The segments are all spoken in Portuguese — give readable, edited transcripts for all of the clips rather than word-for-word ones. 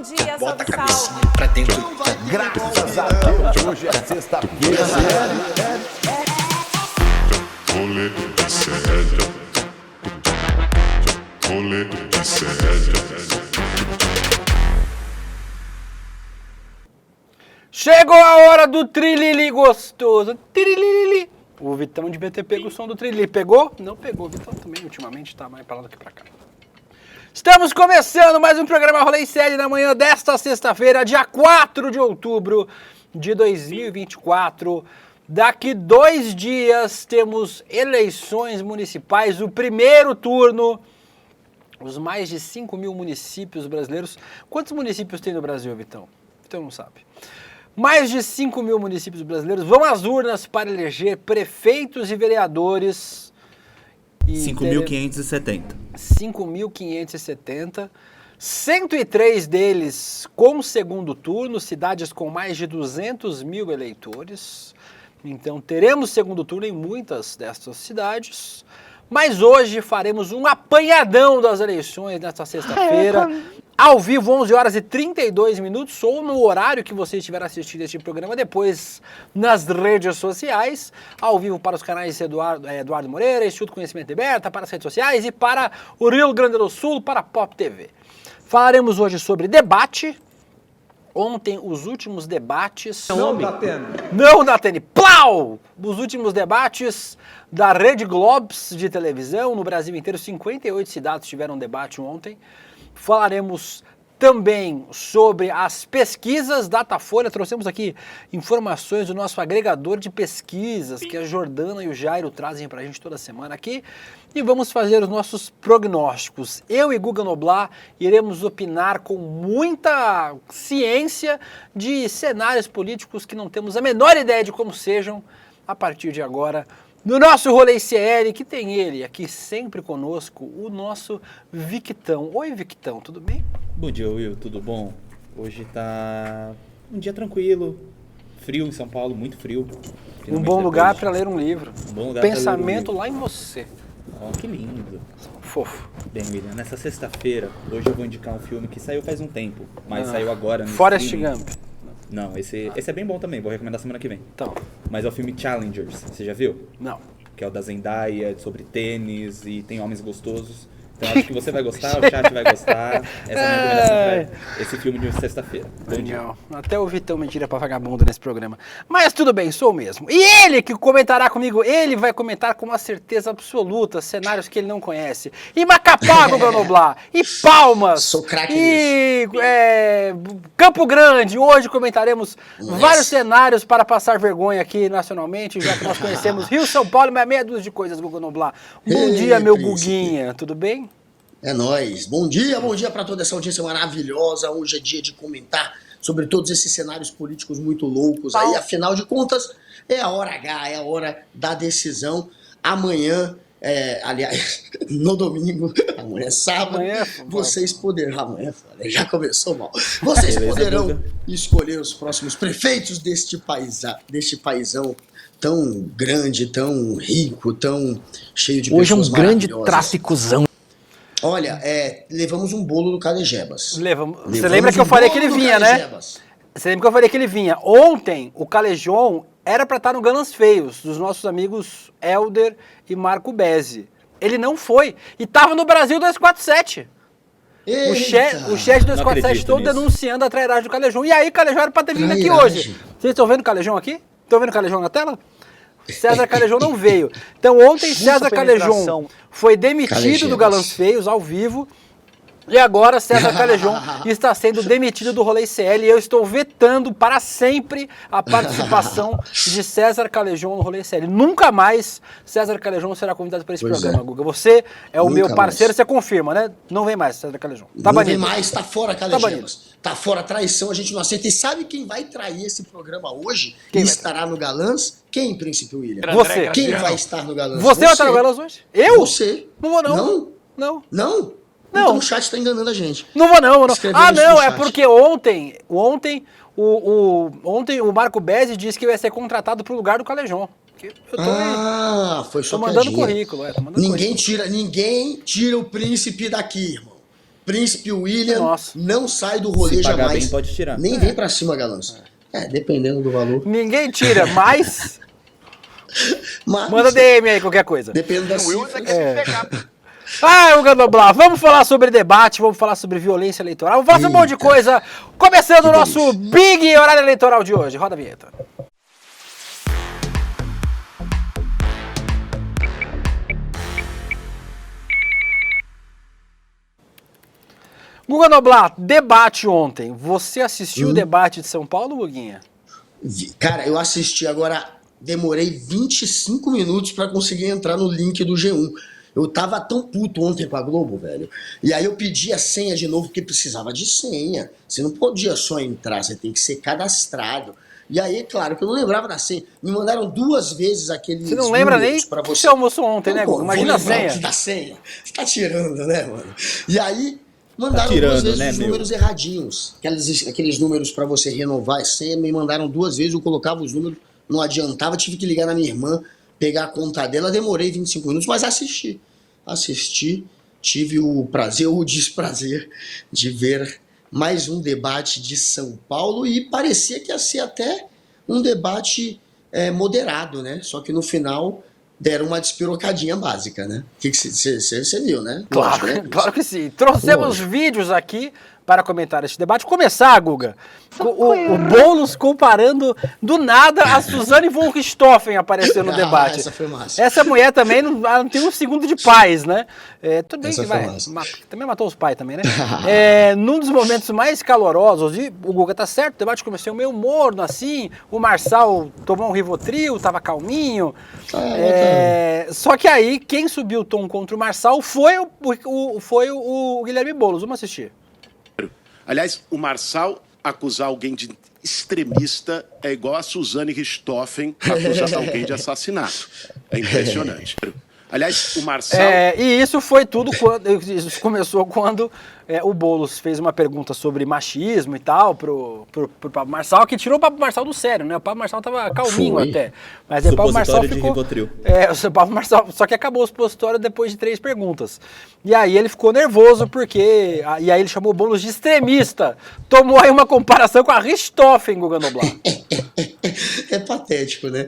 Bom dia, Bota a salve, cabecinha salve. pra dentro. Graças a Deus, hoje é sexta-feira. Rolê de sério. Rolê de sério. Chegou a hora do trilili gostoso. Trilili. O Vitão devia ter pego o som do trilili. Pegou? Não pegou. O Vitão também ultimamente tá mais pra lá do que pra cá. Estamos começando mais um programa Rolê Série na manhã desta sexta-feira, dia 4 de outubro de 2024. Daqui 2 dias temos eleições municipais, o primeiro turno. Os mais de 5 mil municípios brasileiros. Quantos municípios tem no Brasil, Vitão? Vitão não sabe. Mais de 5 mil municípios brasileiros vão às urnas para eleger prefeitos e vereadores. 5.570. 5.570. 103 deles com segundo turno, cidades com mais de 200 mil eleitores. Então teremos segundo turno em muitas dessas cidades. Mas hoje faremos um apanhadão das eleições nesta sexta-feira, ao vivo, 11 horas e 32 minutos, ou no horário que você estiver assistindo este programa, depois nas redes sociais, ao vivo para os canais Eduardo Moreira, Instituto Conhecimento Liberta, para as redes sociais e para o Rio Grande do Sul, para a Pop TV. Falaremos hoje sobre debate. Ontem, os últimos debates... Não, Datene. Plau! Os últimos debates da Rede Globes de televisão no Brasil inteiro. 58 cidades tiveram debate ontem. Falaremos também sobre as pesquisas Datafolha. Trouxemos aqui informações do nosso agregador de pesquisas, que a Jordana e o Jairo trazem pra gente toda semana aqui. E vamos fazer os nossos prognósticos. Eu e Guga Noblar iremos opinar com muita ciência de cenários políticos que não temos a menor ideia de como sejam a partir de agora. No nosso Rolê ICL, que tem ele aqui sempre conosco, o nosso Victão. Oi, Victão, tudo bem? Bom dia, Will, tudo bom? Hoje tá um dia tranquilo, frio em São Paulo, muito frio. Um bom lugar para ler um livro. Um bom lugar Pensamento pra ler um livro. lá em você. Oh, que lindo. Fofo. Bem, William, nessa sexta-feira, hoje eu vou indicar um filme que saiu faz um tempo, mas saiu agora no Forrest streaming. Gump. Não, esse é bem bom também, vou recomendar semana que vem. Então, Mas é o filme Challengers, você já viu? não. Que é o da Zendaya, sobre tênis e tem homens gostosos. Então acho que você vai gostar, o chat vai gostar. Essa é a minha recomendação pra esse filme de sexta-feira. Bom dia. Legal. Até o Vitão me tira pra vagabundo nesse programa. Mas tudo bem, sou mesmo. E ele que comentará comigo, ele vai comentar com uma certeza absoluta cenários que ele não conhece. E Macapá, Guga Noblar. E Palmas. Sou craque E Campo Grande. Hoje comentaremos vários cenários para passar vergonha aqui nacionalmente, já que nós conhecemos Rio, São Paulo e mais meia dúzia de coisas, Guga Noblar. Bom Ei, dia, meu príncipe. Guguinha. Tudo bem? É nóis. Bom dia para toda essa audiência maravilhosa. Hoje é dia de comentar sobre todos esses cenários políticos muito loucos aí. Afinal de contas, é a hora H, é a hora da decisão. Amanhã, aliás, no domingo, amanhã é sábado, Amanhã, vocês poderão... Amanhã, já começou mal. Vocês Beleza, poderão Guga. escolher os próximos prefeitos deste paizão tão grande, tão rico, tão cheio de Hoje é um pessoas grande maravilhosas. tráficozão. Olha, levamos um bolo do Calejebas. Você lembra que eu falei que ele vinha, né? Você lembra que eu falei que ele vinha? Ontem, o Calejon era pra estar no Galãs Feios, dos nossos amigos Helder e Marco Bezzi. Ele não foi. E tava no Brasil 247. O chat do 247 acredito todo nisso. denunciando a trairagem do Calejon. E aí, o Calejon era pra ter vindo aqui Trairagem. hoje. Vocês estão vendo o Calejon aqui? Estão vendo o Calejon na tela? César Calejon não veio. Então ontem César Calejon foi demitido Calejebas. do Galãs Feios ao vivo. E agora César Calejon está sendo demitido do Rolê ICL e eu estou vetando para sempre a participação de César Calejon no Rolê ICL. Nunca mais César Calejon será convidado para esse Pois programa, é. Guga. Você é o Nunca meu parceiro, mais. você confirma, né? Não vem mais César Calejon. Tá Não banido. vem mais, tá fora banido. Calejebas. Tá fora traição, a gente não aceita. E sabe quem vai trair esse programa hoje? Quem e vai estará no Galãs? Quem, Príncipe William? Você. Quem vai estar no Galãs? Você vai estar no Galãs hoje? Eu? Você. Não vou não. Não? Não. Não? Não. Então o chat tá enganando a gente. Não vou não. Escreveu Ah, isso não, no é chat. porque ontem o Marco Bezzi disse que ia ser contratado pro lugar do Calejon. Eu tô Foi só mandando piadinha. currículo, tô mandando Ninguém tira o príncipe daqui, irmão. Príncipe William Nossa. não sai do rolê Se pagar jamais. bem, pode tirar. Nem vem pra cima, Galãs. Dependendo do valor. Ninguém tira, mas Mas, manda DM aí, qualquer coisa. dependendo da cifra. Hugo Noblat, vamos falar sobre debate, vamos falar sobre violência eleitoral, vamos falar sobre um monte de coisa. Começando o nosso Big Horário Eleitoral de hoje. Roda a vinheta. Guga Noblat, debate ontem. Você assistiu o debate de São Paulo, Guguinha? Cara, eu assisti agora, demorei 25 minutos pra conseguir entrar no link do G1. Eu tava tão puto ontem com a Globo, velho. E aí eu pedi a senha de novo, porque precisava de senha. Você não podia só entrar, você tem que ser cadastrado. E aí, claro, que eu não lembrava da senha. Me mandaram 2 vezes aqueles Você não lembra nem pra que você almoçou ontem, né, Guga? Imagina a senha. Da senha. Você tá tirando, né, mano? E aí, mandaram Tá tirando, 2 vezes né, os meu? números erradinhos. Aqueles números pra você renovar a senha, me mandaram 2 vezes, eu colocava os números, não adiantava, tive que ligar na minha irmã, pegar a conta dela, demorei 25 minutos, mas assisti. Tive o prazer ou o desprazer de ver mais um debate de São Paulo e parecia que ia ser até um debate moderado, né? Só que no final deram uma despirocadinha básica, né? O que você viu, né? Claro, Lógico, né? claro que sim. Trouxemos Lógico. vídeos aqui para comentar este debate. Começar, Guga, o Boulos comparando do nada a Suzane von Richthofen aparecendo no debate. Essa foi massa. Essa mulher também não tem um segundo de paz, né? Tudo bem Essa que foi vai. massa. Também matou os pais também, né? Num dos momentos mais calorosos, e o Guga tá certo, o debate começou meio morno assim, o Marçal tomou um Rivotril, tava calminho. Só que aí, quem subiu o tom contra o Marçal foi o Guilherme Boulos. Vamos assistir. Aliás, o Marçal acusar alguém de extremista é igual a Suzane Richthofen acusar alguém de assassinato. É impressionante. Aliás, o Marçal... E isso foi tudo isso começou quando o Boulos fez uma pergunta sobre machismo e tal pro Pablo Marçal, que tirou o Pablo Marçal do sério, né? O Pablo Marçal tava calminho até. Mas aí o Pablo Marçal Supositório de ficou... Rivotril. O Pablo Marçal, só que acabou o supositório depois de 3 perguntas. E aí ele ficou nervoso porque... E aí ele chamou o Boulos de extremista. Tomou aí uma comparação com a Richthofen, Guga Noblat. É patético, né?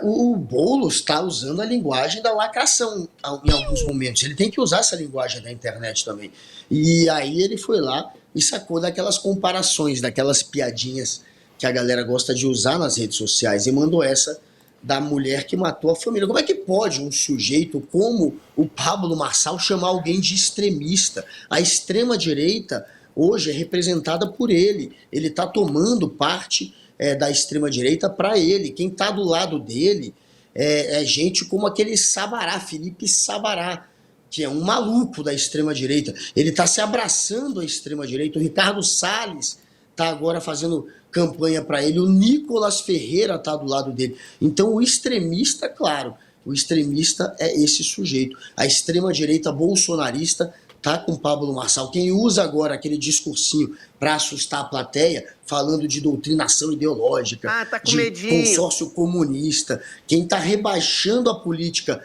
O Boulos está usando a linguagem da lacração em alguns momentos. Ele tem que usar essa linguagem da internet também. E aí ele foi lá e sacou daquelas comparações, daquelas piadinhas que a galera gosta de usar nas redes sociais e mandou essa da mulher que matou a família. Como é que pode um sujeito como o Pablo Marçal chamar alguém de extremista? A extrema-direita hoje é representada por ele. Ele está tomando parte da extrema-direita para ele. Quem está do lado dele é gente como aquele Sabará, Felipe Sabará, que é um maluco da extrema-direita. Ele está se abraçando à extrema-direita. O Ricardo Salles está agora fazendo campanha para ele. O Nicolas Ferreira está do lado dele. Então o extremista, claro, o extremista é esse sujeito. A extrema-direita bolsonarista tá com Pablo Marçal. Quem usa agora aquele discursinho para assustar a plateia, falando de doutrinação ideológica, tá com de medinho. consórcio comunista, quem está rebaixando a política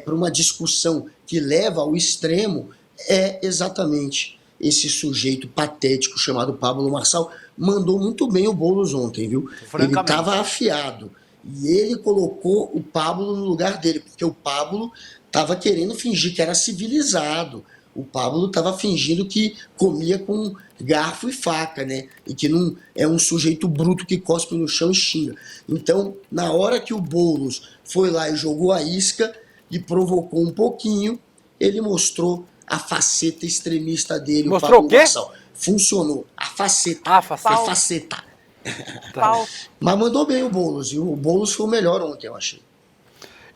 para uma discussão que leva ao extremo, é exatamente esse sujeito patético chamado Pablo Marçal. Mandou muito bem o Boulos ontem, viu? Ele estava afiado. E ele colocou o Pablo no lugar dele, porque o Pablo estava querendo fingir que era civilizado. O Pablo estava fingindo que comia com garfo e faca, né? E que não é um sujeito bruto que cospe no chão e xinga. Então, na hora que o Boulos foi lá e jogou a isca e provocou um pouquinho, ele mostrou a faceta extremista dele. Mostrou o Pablo o quê? Marçal. Funcionou. A faceta. Ah, faceta. A faceta. Pau. Mas mandou bem o Boulos. E o Boulos foi o melhor ontem, eu achei.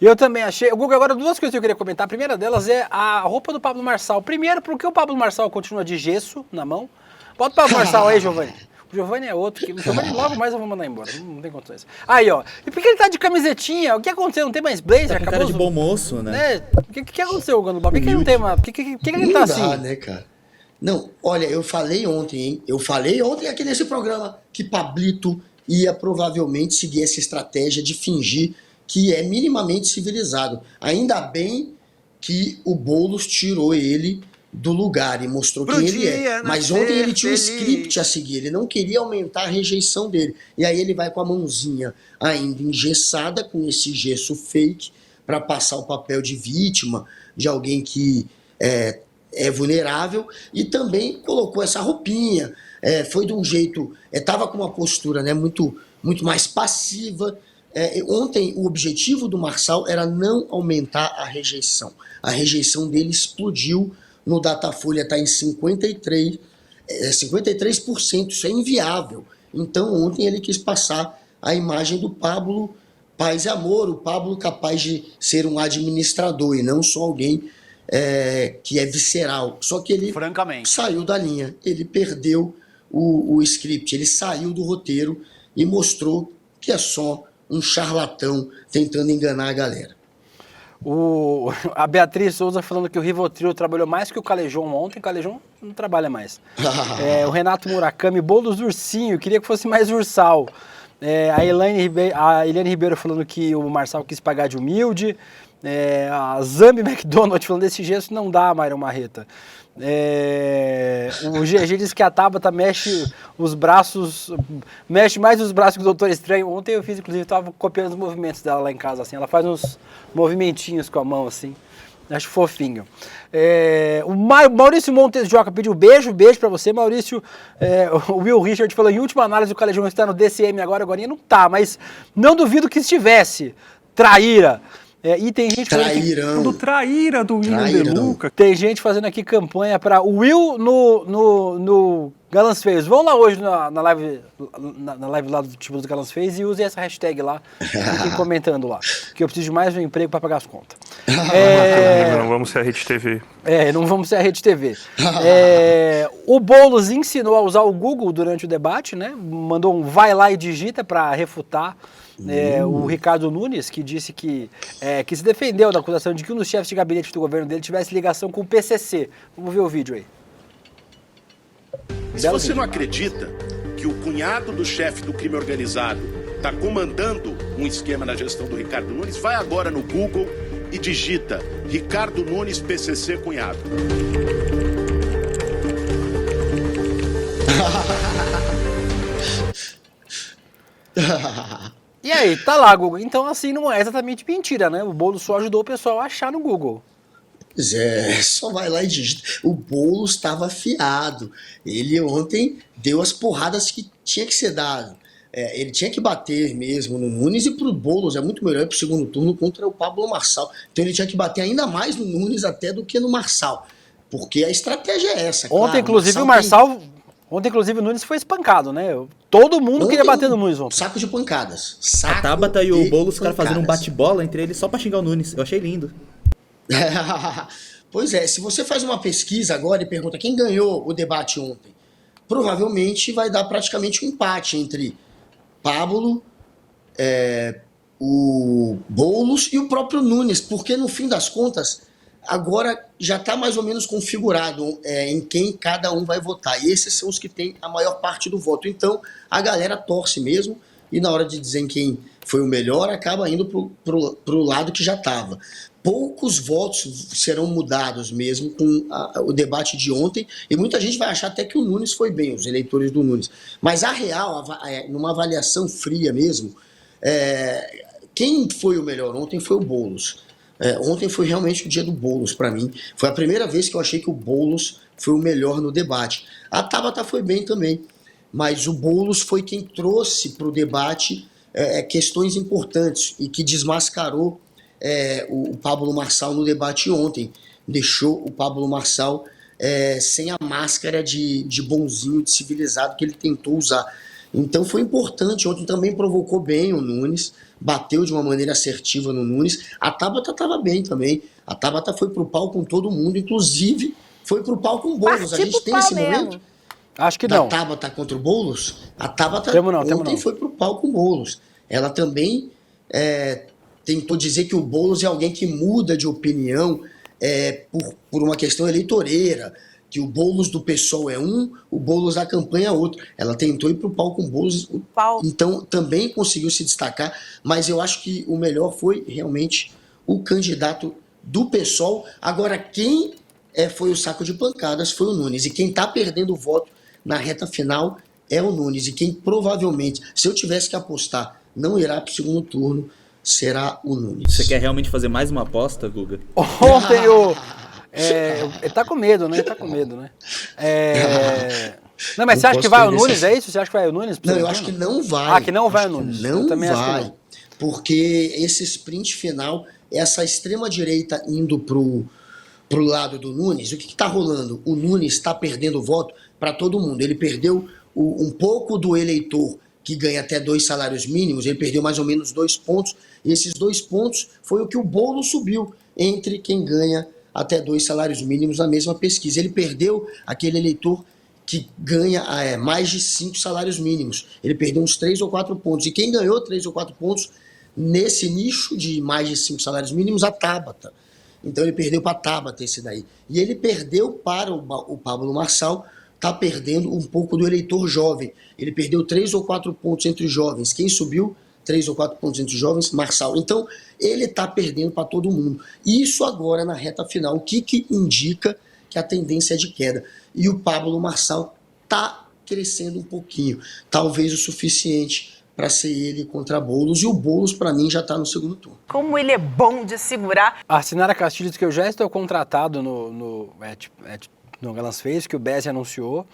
Eu também achei. Guga, agora 2 coisas que eu queria comentar. A primeira delas é a roupa do Pablo Marçal. Primeiro, porque o Pablo Marçal continua de gesso na mão. Bota o Pablo Marçal aí, Giovanni. O Giovanni é outro. O Giovanni logo mais eu vou mandar embora. Não tem condições. Aí, ó. E por que ele tá de camisetinha? O que aconteceu? Não tem mais blazer? Tá com cara de bom moço, né? O que aconteceu, Guga Noblat? Por que ele não tem uma... Por que ele tá Não assim? dá, né, cara? Não, olha, eu falei ontem, hein? Eu falei ontem aqui nesse programa que Pablito ia provavelmente seguir essa estratégia de fingir que é minimamente civilizado. Ainda bem que o Boulos tirou ele do lugar e mostrou quem ele é. Mas ontem ele tinha um script a seguir, ele não queria aumentar a rejeição dele. E aí ele vai com a mãozinha ainda engessada, com esse gesso fake, para passar o papel de vítima, de alguém que é vulnerável, e também colocou essa roupinha, foi de um jeito, estava com uma postura, né, muito mais passiva. Ontem o objetivo do Marçal era não aumentar a rejeição. A rejeição dele explodiu, no Datafolha está em 53%, isso é inviável. Então ontem ele quis passar a imagem do Pablo Paz e Amor, o Pablo capaz de ser um administrador e não só alguém que é visceral. Só que ele saiu da linha, ele perdeu o script, ele saiu do roteiro e mostrou que é só um charlatão tentando enganar a galera. A Beatriz Souza falando que o Rivotril trabalhou mais que o Calejão ontem. O Calejão não trabalha mais. O Renato Murakami, Bolos do Ursinho, queria que fosse mais ursal. A Eliane Ribeiro falando que o Marçal quis pagar de humilde. A Zambi McDonald falando desse gesto não dá, Myron Marreta. O GG diz que a Tabata mexe mais os braços que o Doutor Estranho. Ontem eu fiz, inclusive, estava copiando os movimentos dela lá em casa, assim. Ela faz uns movimentinhos com a mão, assim. Acho fofinho. O Maurício Montes Joca pediu beijo pra você, Maurício. O Will Richard falou, em última análise, o Calejão está no DCM agora não tá, mas não duvido que estivesse. Traíra. E tem gente Trairão. Traíra do Will De Luca. Tem gente fazendo aqui campanha para o Will no Galãs Feios. Vão lá hoje na live lá do tipo dos Galãs Feios e usem essa hashtag lá. Fiquem comentando lá. Que eu preciso de mais um emprego para pagar as contas. Não vamos ser a Rede TV. Não vamos ser a Rede TV. O Boulos ensinou a usar o Google durante o debate, né? Mandou um vai lá e digita para refutar. O Ricardo Nunes, que disse que se defendeu da acusação de que um dos chefes de gabinete do governo dele tivesse ligação com o PCC. Vamos ver o vídeo aí. Se você não acredita que o cunhado do chefe do crime organizado está comandando um esquema na gestão do Ricardo Nunes, vai agora no Google e digita Ricardo Nunes PCC cunhado. E aí, tá lá, Google. Então, assim, não é exatamente mentira, né? O Boulos só ajudou o pessoal a achar no Google. Pois só vai lá e digita. O Boulos estava afiado. Ele ontem deu as porradas que tinha que ser dado. Ele tinha que bater mesmo no Nunes, e pro Boulos é muito melhor ir pro segundo turno contra o Pablo Marçal. Então ele tinha que bater ainda mais no Nunes até do que no Marçal. Porque a estratégia é essa. Ontem, inclusive, Ontem, inclusive, o Nunes foi espancado, né? Todo mundo queria bater no Nunes ontem. Saco de pancadas. A Tabata e o Boulos ficaram fazendo um bate-bola entre eles só pra xingar o Nunes. Eu achei lindo. Pois se você faz uma pesquisa agora e pergunta quem ganhou o debate ontem, provavelmente vai dar praticamente um empate entre Pablo, o Boulos e o próprio Nunes, porque no fim das contas, agora já está mais ou menos configurado em quem cada um vai votar. E esses são os que têm a maior parte do voto. Então, a galera torce mesmo, e na hora de dizer quem foi o melhor, acaba indo pro lado que já estava. Poucos votos serão mudados mesmo com o debate de ontem, e muita gente vai achar até que o Nunes foi bem, os eleitores do Nunes. Mas a real, numa avaliação fria mesmo, quem foi o melhor ontem foi o Boulos. Ontem foi realmente o dia do Boulos para mim. Foi a primeira vez que eu achei que o Boulos foi o melhor no debate. A Tabata foi bem também, mas o Boulos foi quem trouxe para o debate questões importantes e que desmascarou o Pablo Marçal no debate ontem. Deixou o Pablo Marçal sem a máscara de bonzinho, de civilizado que ele tentou usar. Então foi importante. Ontem também provocou bem o Nunes, bateu de uma maneira assertiva no Nunes. A Tabata estava bem também. A Tabata foi pro pau com todo mundo, inclusive foi pro pau com o Boulos. A gente tem esse momento? Acho que não. A Tabata contra o Boulos? A Tabata ontem foi pro pau com o Boulos. Ela também tentou dizer que o Boulos é alguém que muda de opinião por uma questão eleitoreira, que o Boulos do PSOL é um, o Boulos da campanha é outro. Ela tentou ir pro pau com o Boulos, então também conseguiu se destacar, mas eu acho que o melhor foi realmente o candidato do PSOL. Agora, quem foi o saco de pancadas, foi o Nunes. E quem está perdendo o voto na reta final é o Nunes. E quem provavelmente, se eu tivesse que apostar, não irá para o segundo turno, será o Nunes. Você quer realmente fazer mais uma aposta, Guga? Ontem o... ele tá com medo, né? Não, mas você acha que vai o Nunes, é isso? Você acha que vai o Nunes? Não, eu acho que não vai. Que não vai o Nunes. Não eu também vai. Acho que não. Porque esse sprint final, essa extrema-direita indo pro lado do Nunes, o que está rolando? O Nunes está perdendo voto para todo mundo. Ele perdeu um pouco do eleitor que ganha até 2 salários mínimos, ele perdeu mais ou menos 2 pontos, e esses 2 pontos foi o que o Boulos subiu entre quem ganha até 2 salários mínimos na mesma pesquisa. Ele perdeu aquele eleitor que ganha mais de 5 salários mínimos. Ele perdeu uns 3 ou 4 pontos. E quem ganhou 3 ou 4 pontos nesse nicho de mais de 5 salários mínimos? A Tabata. Então ele perdeu para a Tabata esse daí. E ele perdeu para o Pablo Marçal, está perdendo um pouco do eleitor jovem. Ele perdeu 3 ou 4 pontos entre os jovens. Quem subiu 3 ou 4 pontos entre os jovens? Marçal. Então ele está perdendo para todo mundo. Isso agora na reta final. O que indica que a tendência é de queda? E o Pablo Marçal está crescendo um pouquinho. Talvez o suficiente para ser ele contra Boulos, e o Boulos, para mim, já está no segundo turno. Como ele é bom de segurar. A Sinara Castilho diz que eu já estou contratado no Galãs Face, que o Bezzi anunciou.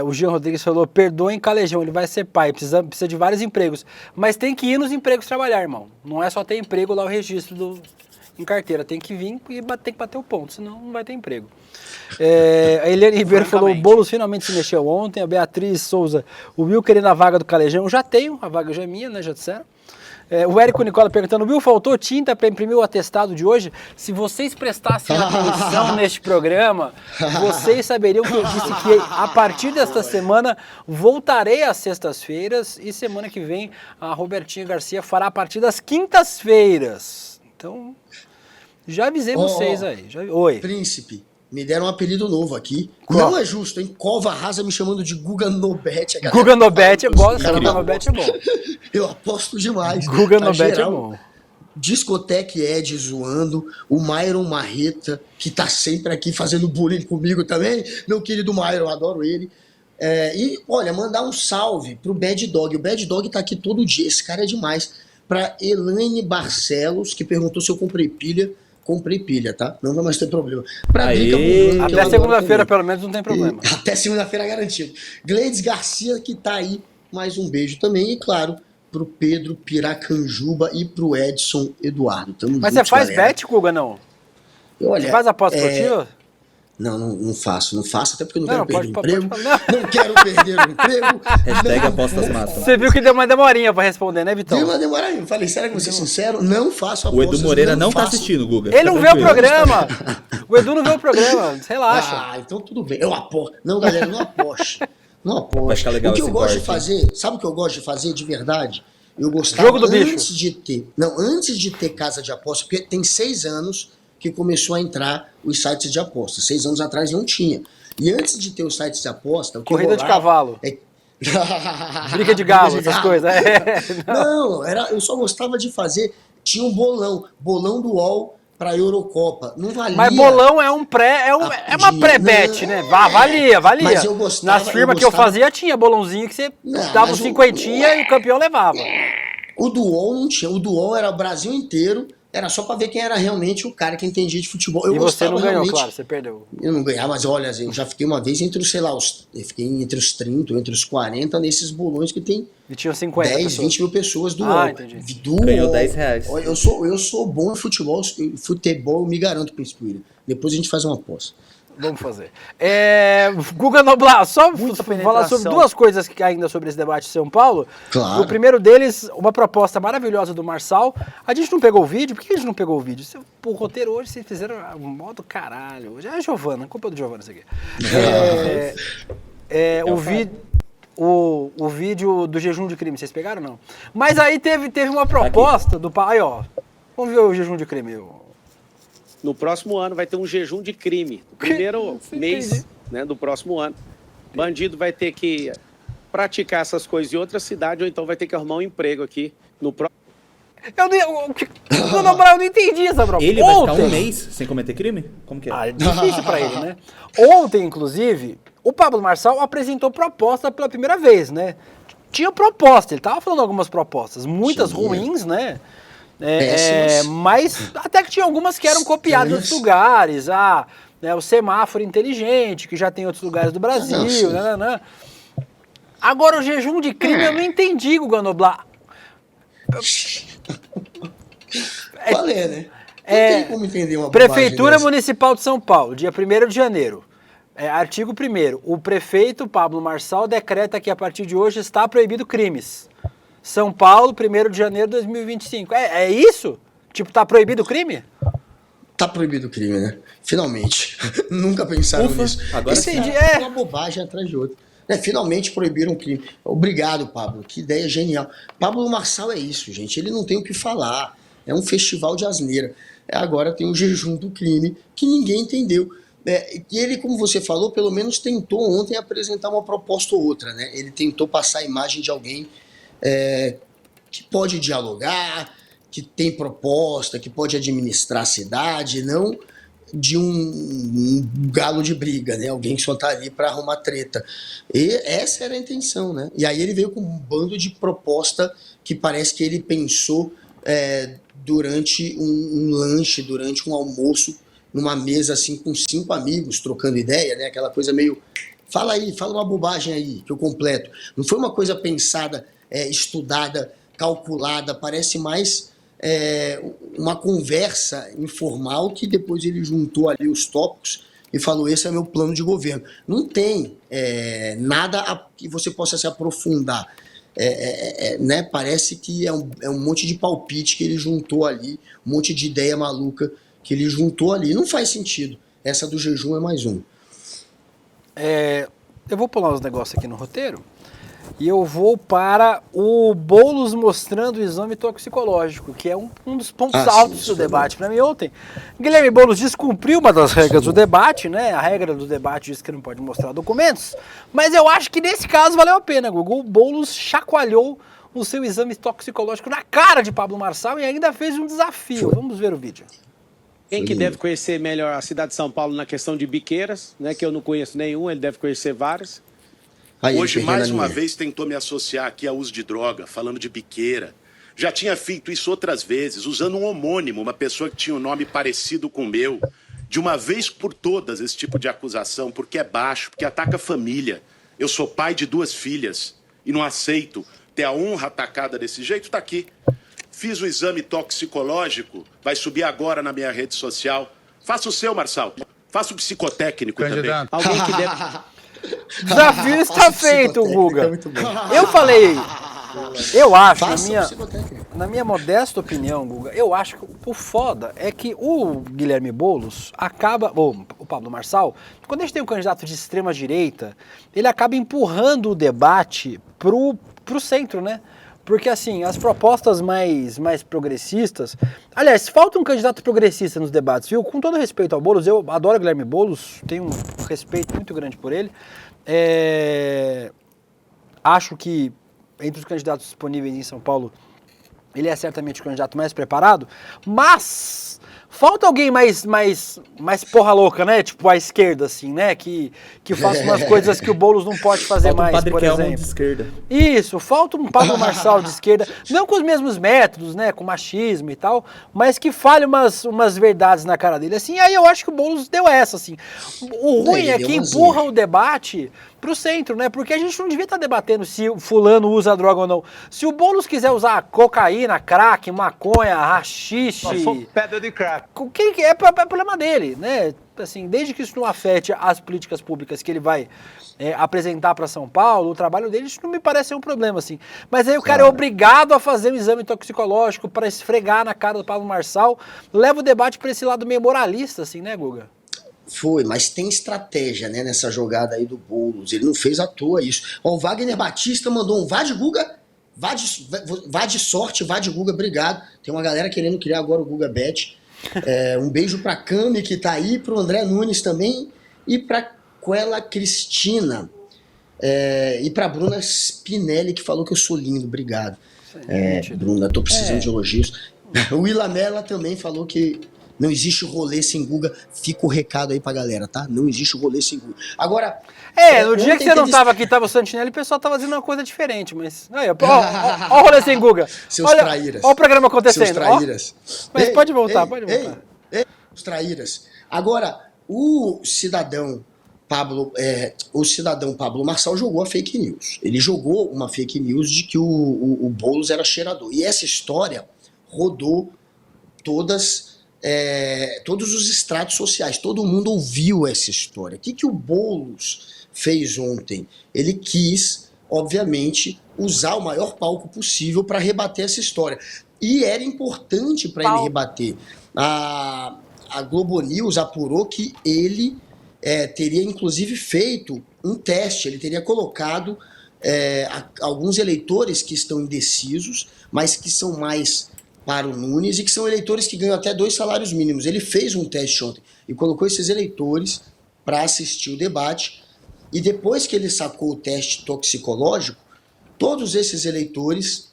O Jean Rodrigues falou, perdoem Calejão, ele vai ser pai, precisa de vários empregos. Mas tem que ir nos empregos trabalhar, irmão. Não é só ter emprego lá, o registro em carteira. Tem que vir e tem que bater o ponto, senão não vai ter emprego. A Eliane Ribeiro falou, o Boulos finalmente se mexeu ontem. A Beatriz Souza, o Will querendo a vaga do Calejão. Eu já tenho, a vaga já é minha, né, já disseram. O Érico Nicola perguntando, Will, faltou tinta para imprimir o atestado de hoje? Se vocês prestassem atenção neste programa, vocês saberiam que eu disse que a partir desta semana voltarei às sextas-feiras e semana que vem a Robertinha Garcia fará a partir das quintas-feiras. Então, já avisei vocês aí. Oi. Príncipe, me deram um apelido novo aqui. Qual? Não é justo, hein? Cova Rasa me chamando de Guga Nobete. Guga Nobete é bom, Guga Nobete é bom. Eu aposto demais. Guga Nobete é bom. Discoteque Ed zoando, o Myron Marreta, que tá sempre aqui fazendo bullying comigo também. Meu querido Myron, eu adoro ele. E, olha, mandar um salve pro Bad Dog. O Bad Dog tá aqui todo dia, esse cara é demais. Pra Elaine Barcelos, que perguntou se eu comprei pilha. Comprei pilha, tá? Não vai mais ter problema. Pra Drica, até segunda-feira, pelo menos, não tem problema. Até segunda-feira garantido. Gleides Garcia, que tá aí, mais um beijo também. E, claro, pro Pedro Piracanjuba e pro Edson Eduardo. Mas você faz bet, Guga, não? Olha, você faz aposta esportiva? Não faço, até porque eu não quero perder o emprego. Não quero perder o emprego. Hashtag apostas matam. Você viu que deu uma demorinha pra responder, né, Vitão? Deu uma demorinha. Eu falei, será que vou ser sincero? Não faço apostas. O Edu Moreira não tá assistindo, Guga. Ele não vê o programa. O Edu não vê o programa, relaxa. Então tudo bem. Eu aposto. Não, galera, não aposte. Não aposte. Vai ficar legal o que eu gosto corte, de fazer, sabe o que eu gosto de fazer de verdade? Eu gostava Jogo do antes de ter casa de aposta, porque tem 6 anos que começou a entrar os sites de aposta. 6 anos atrás não tinha. E antes de ter os sites de aposta... Corrida de cavalo. Briga de galo, essas coisas. Não, eu só gostava de fazer... Tinha um bolão do UOL para Eurocopa. Não valia. Mas bolão é uma pré-bet, né? Valia. Mas eu gostava... Nas firmas que eu fazia, tinha bolãozinho que você dava um cinquentinha e o campeão levava. O do UOL não tinha. O do UOL era o Brasil inteiro. Era só pra ver quem era realmente o cara que entendia de futebol. E você não ganhou, claro, você perdeu. Eu não ganhava, mas olha, eu já fiquei uma vez entre os, eu fiquei entre os 30, entre os 40, nesses bolões que tem e tinha 50 10, pessoas. 20 mil pessoas do UOL. Entendi. Ganhou R$10. Eu sou bom em futebol, eu me garanto, Príncipe William. Depois a gente faz uma aposta. Vamos fazer. Guga Noblar, só falar sobre 2 coisas ainda sobre esse debate de São Paulo. Claro. O primeiro deles, uma proposta maravilhosa do Marçal. A gente não pegou o vídeo? Por que a gente não pegou o vídeo? O roteiro hoje, vocês fizeram um modo caralho. Já é a Giovana, culpa do Giovana isso aqui. O vídeo do jejum de crime, vocês pegaram ou não? Mas aí teve uma proposta do pai, ó. Vamos ver o jejum de crime. No próximo ano vai ter um jejum de crime. No primeiro mês, né, do próximo ano. Bandido vai ter que praticar essas coisas em outra cidade ou então vai ter que arrumar um emprego aqui no próximo. Eu não entendi essa proposta. Ele vai ficar um mês sem cometer crime? Como que é? É difícil pra ele, né? Ontem, inclusive, o Pablo Marçal apresentou proposta pela primeira vez, né? Tinha proposta, ele tava falando algumas propostas, muitas ruins, né? Mas até que tinha algumas que eram copiadas de outros lugares. O semáforo inteligente, que já tem em outros lugares do Brasil. Agora, o jejum de crime eu não entendi, Guga Noblar. Qual é, né? Não tem como entender uma Prefeitura dessa. Municipal de São Paulo, dia 1º de janeiro. Artigo 1º. O prefeito Pablo Marçal decreta que a partir de hoje está proibido crimes. São Paulo, 1º de janeiro de 2025. É isso? Tipo, tá proibido o crime? Tá proibido o crime, né? Finalmente. Nunca pensaram nisso. Agora Esse é uma bobagem atrás de outra. Finalmente proibiram o crime. Obrigado, Pablo. Que ideia genial. Pablo Marçal é isso, gente. Ele não tem o que falar. É um festival de asneira. Agora tem o jejum do crime que ninguém entendeu. E ele, como você falou, pelo menos tentou ontem apresentar uma proposta ou outra, né? Ele tentou passar a imagem de alguém que pode dialogar, que tem proposta, que pode administrar a cidade, não de um galo de briga, né? Alguém que só tá ali para arrumar treta. E essa era a intenção, né? E aí ele veio com um bando de proposta que parece que ele pensou durante um lanche, durante um almoço, numa mesa assim com 5 amigos, trocando ideia, né? Aquela coisa meio... Fala aí, fala uma bobagem aí, que eu completo. Não foi uma coisa pensada, estudada, calculada, parece mais uma conversa informal que depois ele juntou ali os tópicos e falou, esse é meu plano de governo. Não tem nada que você possa se aprofundar. Né? Parece que é um monte de palpite que ele juntou ali, um monte de ideia maluca que ele juntou ali. Não faz sentido. Essa do jejum é mais um. Eu vou pular uns negócios aqui no roteiro e eu vou para o Boulos mostrando o exame toxicológico, que é um dos pontos altos do debate para mim ontem. Guilherme Boulos descumpriu uma das regras do debate, né? A regra do debate diz que não pode mostrar documentos, mas eu acho que nesse caso valeu a pena, Gugu. O Boulos chacoalhou o seu exame toxicológico na cara de Pablo Marçal e ainda fez um desafio. Vamos ver o vídeo. Quem que deve conhecer melhor a cidade de São Paulo na questão de biqueiras, né? Que eu não conheço nenhum, ele deve conhecer várias. Hoje, mais uma vez, tentou me associar aqui ao uso de droga, falando de biqueira. Já tinha feito isso outras vezes, usando um homônimo, uma pessoa que tinha um nome parecido com o meu. De uma vez por todas, esse tipo de acusação, porque é baixo, porque ataca a família. Eu sou pai de 2 filhas e não aceito ter a honra atacada desse jeito, tá aqui. Fiz o exame toxicológico, vai subir agora na minha rede social. Faça o seu, Marçal. Faça o psicotécnico também. Alguém que deve... Desafio está feito, Guga. Eu falei, eu acho, na minha modesta opinião, Guga, eu acho que o foda é que o Guilherme Boulos o Pablo Marçal, quando a gente tem um candidato de extrema direita, ele acaba empurrando o debate pro centro, né? Porque, assim, as propostas mais progressistas... Aliás, falta um candidato progressista nos debates, viu? Com todo respeito ao Boulos, eu adoro o Guilherme Boulos, tenho um respeito muito grande por ele. Acho que, entre os candidatos disponíveis em São Paulo, ele é certamente o candidato mais preparado, mas... Falta alguém mais porra louca, né? Tipo a esquerda, assim, né? Que faça umas coisas que o Boulos não pode fazer falta mais, por exemplo. De esquerda. Isso, falta um Pablo Marçal de esquerda, não com os mesmos métodos, né? Com machismo e tal, mas que fale umas verdades na cara dele, assim. Aí eu acho que o Boulos deu essa, assim. O ruim é que empurra o debate pro centro, né? Porque a gente não devia estar debatendo se o fulano usa droga ou não. Se o Boulos quiser usar cocaína, crack, maconha, haxixe... pedra de crack. O que é problema dele, né? Assim, desde que isso não afete as políticas públicas que ele vai apresentar para São Paulo, o trabalho dele, isso não me parece ser um problema, assim. Mas aí o cara é obrigado a fazer um exame toxicológico para esfregar na cara do Pablo Marçal, leva o debate para esse lado meio moralista, assim, né, Guga? Foi, mas tem estratégia, né, nessa jogada aí do Boulos. Ele não fez à toa isso. Ó, o Wagner Batista mandou um vá de Guga, vá de sorte, vá de Guga, obrigado. Tem uma galera querendo criar agora o Guga Bet. Um beijo pra Cami, que tá aí, pro André Nunes também, e pra Quela Cristina. E pra Bruna Spinelli, que falou que eu sou lindo, obrigado. Bruna, tô precisando de elogios. O Willamela também falou que não existe rolê sem Guga. Fica o recado aí pra galera, tá? Não existe rolê sem Guga. Agora... no dia que você não tava aqui, tava o Santinelli, o pessoal tava fazendo uma coisa diferente, mas... Ó o rolê sem Guga. Seus traíras. Ó o programa acontecendo. Seus traíras. Mas pode voltar. Os traíras. Agora, o cidadão Pablo Marçal jogou a fake news. Ele jogou uma fake news de que o Boulos era cheirador. E essa história rodou todos os estratos sociais. Todo mundo ouviu essa história. O que o Boulos fez ontem? Ele quis, obviamente, usar o maior palco possível para rebater essa história. E era importante para ele rebater. A Globo News apurou que ele teria, inclusive, feito um teste. Ele teria colocado alguns eleitores que estão indecisos, mas que são mais para o Nunes e que são eleitores que ganham até 2 salários mínimos. Ele fez um teste ontem e colocou esses eleitores para assistir o debate. E depois que ele sacou o teste toxicológico, todos esses eleitores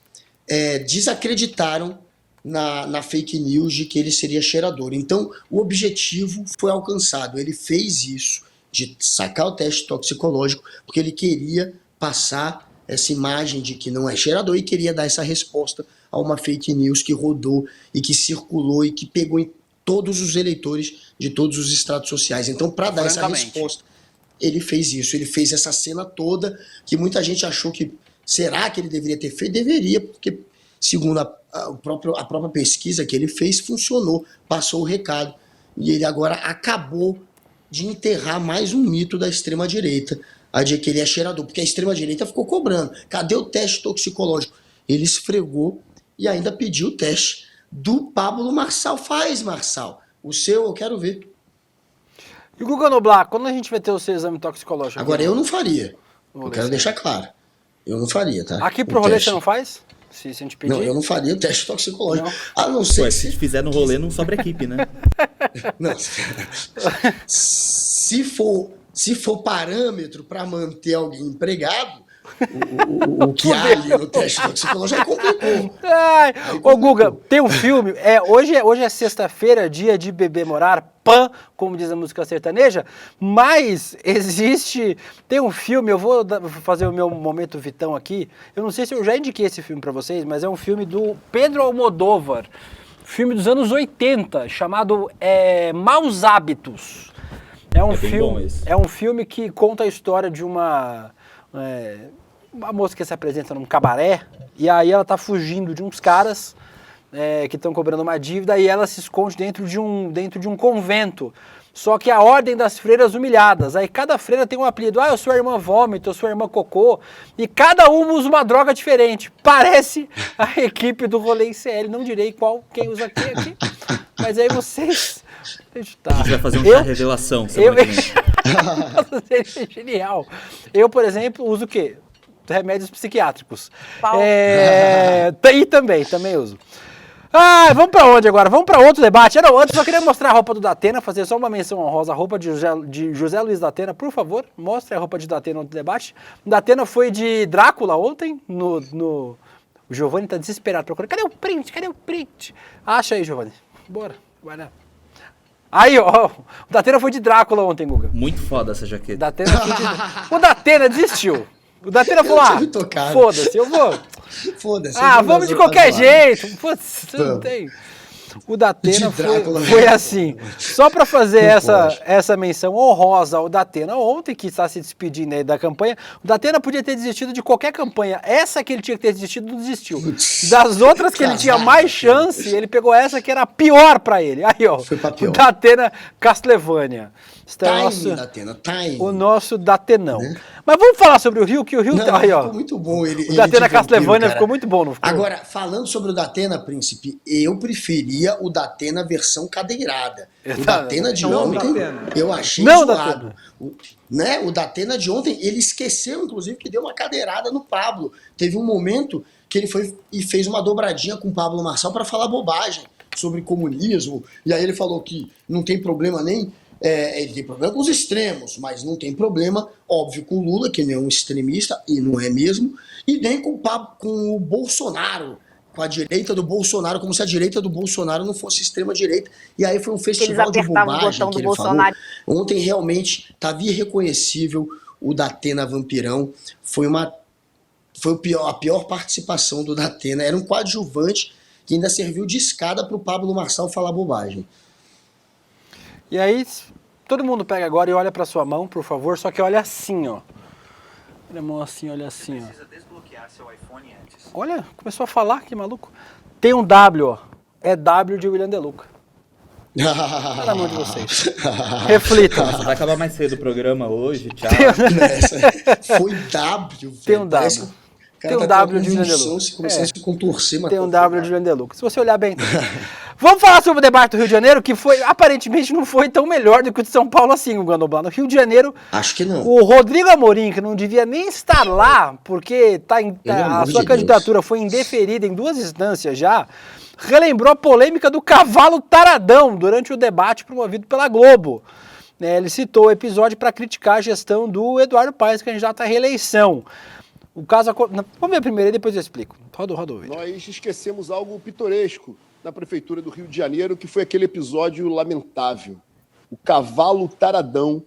desacreditaram na fake news de que ele seria cheirador. Então, o objetivo foi alcançado. Ele fez isso, de sacar o teste toxicológico, porque ele queria passar essa imagem de que não é cheirador e queria dar essa resposta a uma fake news que rodou e que circulou e que pegou em todos os eleitores de todos os estratos sociais. Então, para dar essa resposta, ele fez isso. Ele fez essa cena toda que muita gente achou que será que ele deveria ter feito? Deveria, porque segundo a própria pesquisa que ele fez, funcionou, passou o recado. E ele agora acabou de enterrar mais um mito da extrema-direita, a de que ele é cheirador, porque a extrema-direita ficou cobrando. Cadê o teste toxicológico? Ele esfregou e ainda pediu o teste do Pablo Marçal. Faz, Marçal. O seu eu quero ver. E o Guga Noblar, quando a gente vai ter o seu exame toxicológico? Agora, eu não faria. Eu quero deixar claro. Eu não faria, tá? Aqui pro rolê você não faz? Se a gente pedir? Não, eu não faria o teste toxicológico. Não. A não ser se fizer no rolê, não sobra equipe, né? Não. Se for parâmetro para manter alguém empregado, o que há ali no teste toxicológico complicou. Ô Guga, tem um filme, hoje é sexta-feira, dia de beber morar, pã, como diz a música sertaneja, mas tem um filme, eu vou fazer o meu momento Vitão aqui, eu não sei se eu já indiquei esse filme pra vocês, mas é um filme do Pedro Almodóvar, filme dos anos 80, chamado Maus Hábitos. É um filme que conta a história de uma moça que se apresenta num cabaré e aí ela tá fugindo de uns caras que estão cobrando uma dívida e ela se esconde dentro de um convento. Só que a ordem das freiras humilhadas. Aí cada freira tem um apelido. Eu sou a irmã vômito, eu sou a irmã cocô. E cada uma usa uma droga diferente. Parece a equipe do Rolê ICL. Não direi quem usa aqui. Mas aí vocês... A gente vai fazer um chá revelação. Seria genial. Eu, por exemplo, uso o quê? Remédios psiquiátricos. E também uso. Vamos pra onde agora? Vamos pra outro debate. Não, antes eu só queria mostrar a roupa do Datena, fazer só uma menção honrosa. A roupa de José Luiz Datena, por favor, mostre a roupa de Datena no debate. O Datena foi de Drácula ontem, O Giovanni tá desesperado procurando. Cadê o print? Acha aí, Giovanni. Bora, vai lá. Aí, ó, o Datena foi de Drácula ontem, Guga. Muito foda essa jaqueta. O Datena desistiu. O Datena falou, foda-se, eu vou. Foda-se. Vamos de qualquer jeito. Foda-se, não tem. O Datena foi assim. Só para fazer essa menção honrosa ao Datena ontem, que está se despedindo aí da campanha, o Datena podia ter desistido de qualquer campanha. Essa que ele tinha que ter desistido, não desistiu. Das outras que ele tinha mais chance, ele pegou essa que era pior para ele. Aí, ó, o Datena Castlevania. O nosso Datenão. Mas vamos falar sobre o Rio, que o Rio tá aí, ó. Ficou muito bom. O Datena Castlevania ficou muito bom, não ficou? Agora, falando sobre o Datena, Príncipe, eu preferia o Datena versão cadeirada. O Datena de ontem, eu achei zoado. O Datena de ontem, ele esqueceu, inclusive, que deu uma cadeirada no Pablo. Teve um momento que ele foi e fez uma dobradinha com o Pablo Marçal para falar bobagem sobre comunismo. E aí ele falou que não tem problema nem Ele tem problema com os extremos, mas não tem problema, óbvio, com o Lula, que não é um extremista, e não é mesmo, e nem com o Bolsonaro, com a direita do Bolsonaro, como se a direita do Bolsonaro não fosse extrema-direita. E aí foi um festival de bobagem que ele falou. Ontem realmente estava irreconhecível o Datena Vampirão. Foi a pior participação do Datena. Era um coadjuvante que ainda serviu de escada para o Pablo Marçal falar bobagem. E aí, todo mundo pega agora e olha para sua mão, por favor, só que olha assim, ó. Olha a mão assim, olha assim, ó. Precisa desbloquear seu iPhone antes. Olha, começou a falar, que maluco. Tem um W, ó. É W de William De Luca. Tá na mão de vocês. Reflitam. Nossa, vai acabar mais cedo o programa hoje, tchau. Foi W, velho. Tem um W. Tem um W de William De Luca. Se começasse a contorcer, mas tem um W de William De Luca. Se você olhar bem. Vamos falar sobre o debate do Rio de Janeiro, que foi, aparentemente não foi tão melhor do que o de São Paulo assim, o Guanobá. No Rio de Janeiro, acho que não. O Rodrigo Amorim, que não devia nem estar lá, porque a sua candidatura foi indeferida em 2 instâncias já, relembrou a polêmica do cavalo taradão durante o debate promovido pela Globo. Ele citou o episódio para criticar a gestão do Eduardo Paes, candidato à reeleição. O caso... Vamos ver primeiro e depois eu explico. Roda o vídeo. Nós esquecemos algo pitoresco na Prefeitura do Rio de Janeiro, que foi aquele episódio lamentável. O cavalo taradão,